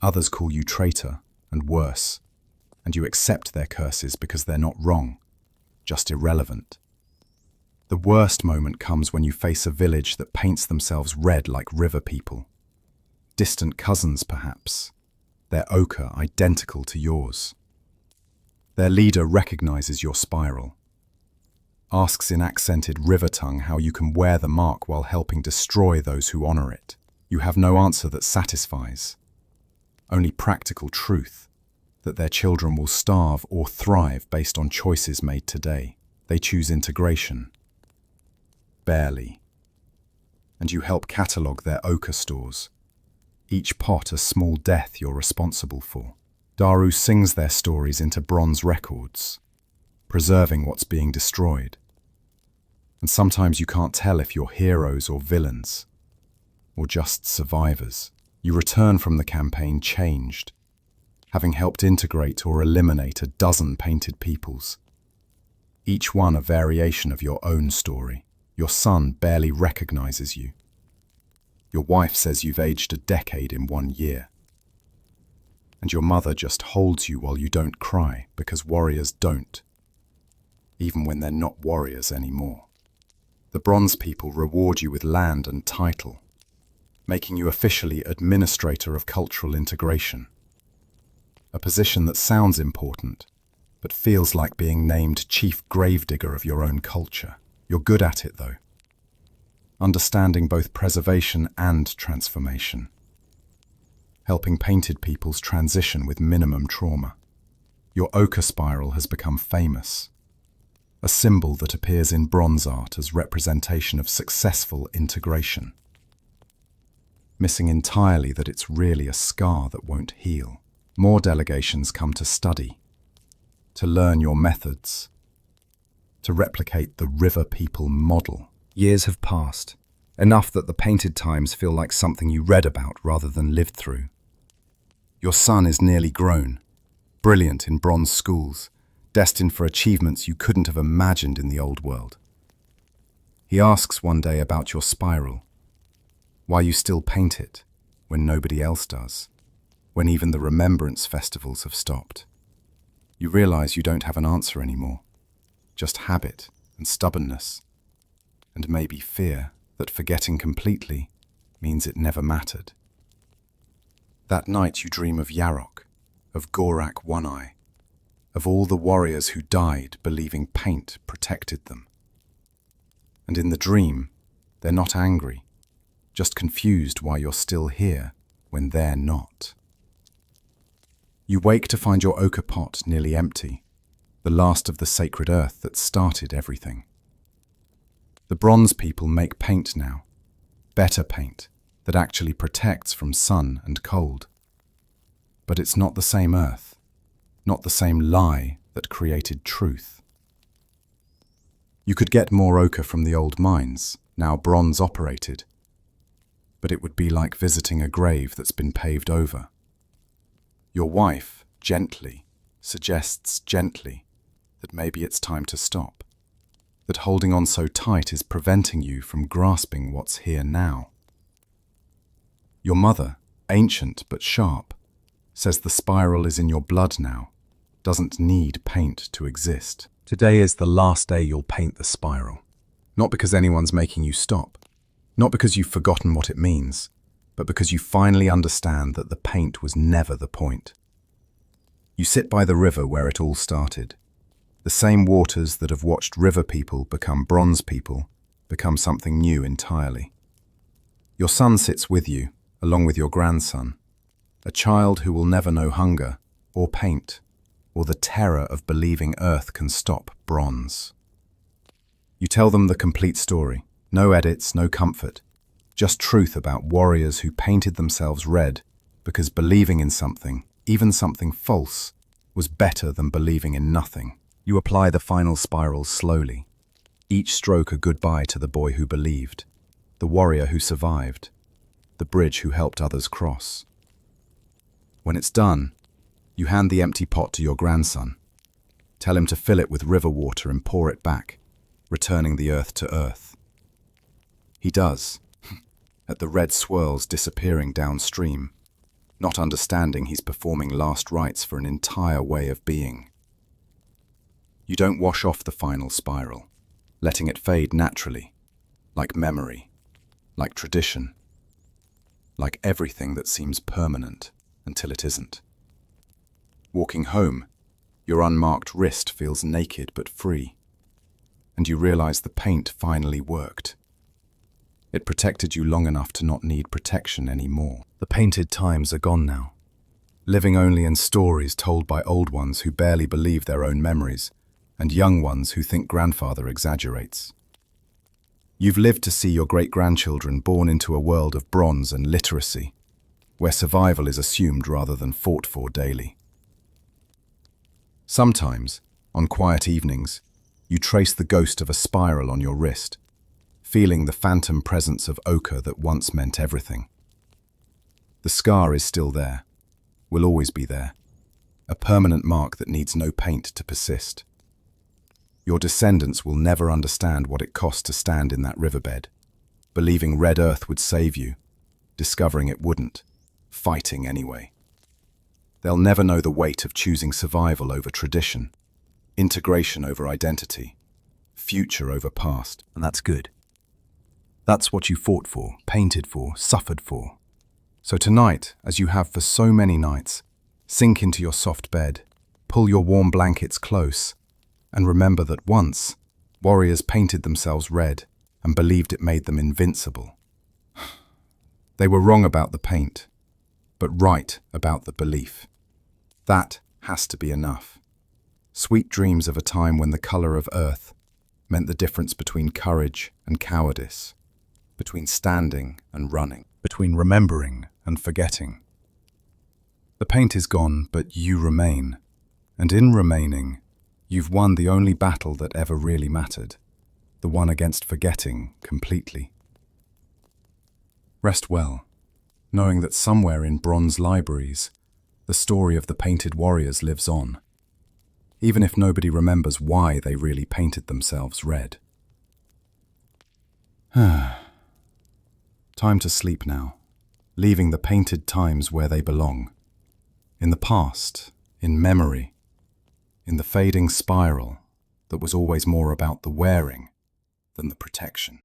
A: Others call you traitor and worse, and you accept their curses because they're not wrong, just irrelevant. The worst moment comes when you face a village that paints themselves red like river people. Distant cousins, perhaps, their ochre identical to yours. Their leader recognizes your spiral, asks in accented river tongue how you can wear the mark while helping destroy those who honor it. You have no answer that satisfies, only practical truth, that their children will starve or thrive based on choices made today. They choose integration. Barely. And you help catalogue their ochre stores, each pot a small death you're responsible for. Daru sings their stories into bronze records, preserving what's being destroyed. And sometimes you can't tell if you're heroes or villains, or just survivors. You return from the campaign changed, having helped integrate or eliminate a dozen painted peoples. Each one a variation of your own story. Your son barely recognizes you. Your wife says you've aged a decade in 1 year. And your mother just holds you while you don't cry, because warriors don't, even when they're not warriors anymore. The Bronze people reward you with land and title, making you officially administrator of cultural integration. A position that sounds important, but feels like being named chief gravedigger of your own culture. You're good at it, though, understanding both preservation and transformation, helping painted peoples transition with minimum trauma. Your ochre spiral has become famous, a symbol that appears in bronze art as representation of successful integration, missing entirely that it's really a scar that won't heal. More delegations come to study, to learn your methods, to replicate the river people model.
B: Years have passed, enough that the painted times feel like something you read about rather than lived through. Your son is nearly grown, brilliant in bronze schools, destined for achievements you couldn't have imagined in the old world. He asks one day about your spiral, why you still paint it when nobody else does, when even the remembrance festivals have stopped. You realize you don't have an answer anymore, just habit and stubbornness, and maybe fear that forgetting completely means it never mattered. That night you dream of Yarok, of Gorak One-Eye, of all the warriors who died believing paint protected them. And in the dream, they're not angry, just confused why you're still here when they're not. You wake to find your ochre pot nearly empty, the last of the sacred earth that started everything. The bronze people make paint now, better paint that actually protects from sun and cold. But it's not the same earth, not the same lie that created truth. You could get more ochre from the old mines, now bronze operated, but it would be like visiting a grave that's been paved over. Your wife, gently, suggests gently that maybe it's time to stop, that holding on so tight is preventing you from grasping what's here now. Your mother, ancient but sharp, says the spiral is in your blood now, doesn't need paint to exist. Today is the last day you'll paint the spiral, not because anyone's making you stop, not because you've forgotten what it means, but because you finally understand that the paint was never the point. You sit by the river where it all started. The same waters that have watched river people become bronze people become something new entirely. Your son sits with you, along with your grandson, a child who will never know hunger, or paint, or the terror of believing Earth can stop bronze. You tell them the complete story, no edits, no comfort, just truth about warriors who painted themselves red because believing in something, even something false, was better than believing in nothing. You apply the final spiral slowly, each stroke a goodbye to the boy who believed, the warrior who survived, the bridge who helped others cross. When it's done, you hand the empty pot to your grandson. Tell him to fill it with river water and pour it back, returning the earth to earth. He does, at the red swirls disappearing downstream, not understanding he's performing last rites for an entire way of being. You don't wash off the final spiral, letting it fade naturally, like memory, like tradition, like everything that seems permanent until it isn't. Walking home, your unmarked wrist feels naked but free, and you realize the paint finally worked. It protected you long enough to not need protection anymore. The painted times are gone now, living only in stories told by old ones who barely believe their own memories, and young ones who think grandfather exaggerates. You've lived to see your great-grandchildren born into a world of bronze and literacy, where survival is assumed rather than fought for daily. Sometimes, on quiet evenings, you trace the ghost of a spiral on your wrist, feeling the phantom presence of ochre that once meant everything. The scar is still there, will always be there,
A: a permanent mark that needs no paint to persist. Your descendants will never understand what it cost to stand in that riverbed, believing red earth would save you, discovering it wouldn't, fighting anyway. They'll never know the weight of choosing survival over tradition, integration over identity, future over past.
B: And that's good. That's what you fought for, painted for, suffered for.
A: So tonight, as you have for so many nights, sink into your soft bed, pull your warm blankets close, and remember that once, warriors painted themselves red and believed it made them invincible. They were wrong about the paint, but right about the belief. That has to be enough. Sweet dreams of a time when the color of earth meant the difference between courage and cowardice, between standing and running,
B: Between remembering and forgetting.
A: The paint is gone, but you remain. And in remaining, you've won the only battle that ever really mattered, the one against forgetting completely. Rest well, knowing that somewhere in bronze libraries, the story of the painted warriors lives on, even if nobody remembers why they really painted themselves red. Time to sleep now, leaving the painted times where they belong. In the past, in memory, in the fading spiral that was always more about the wearing than the protection.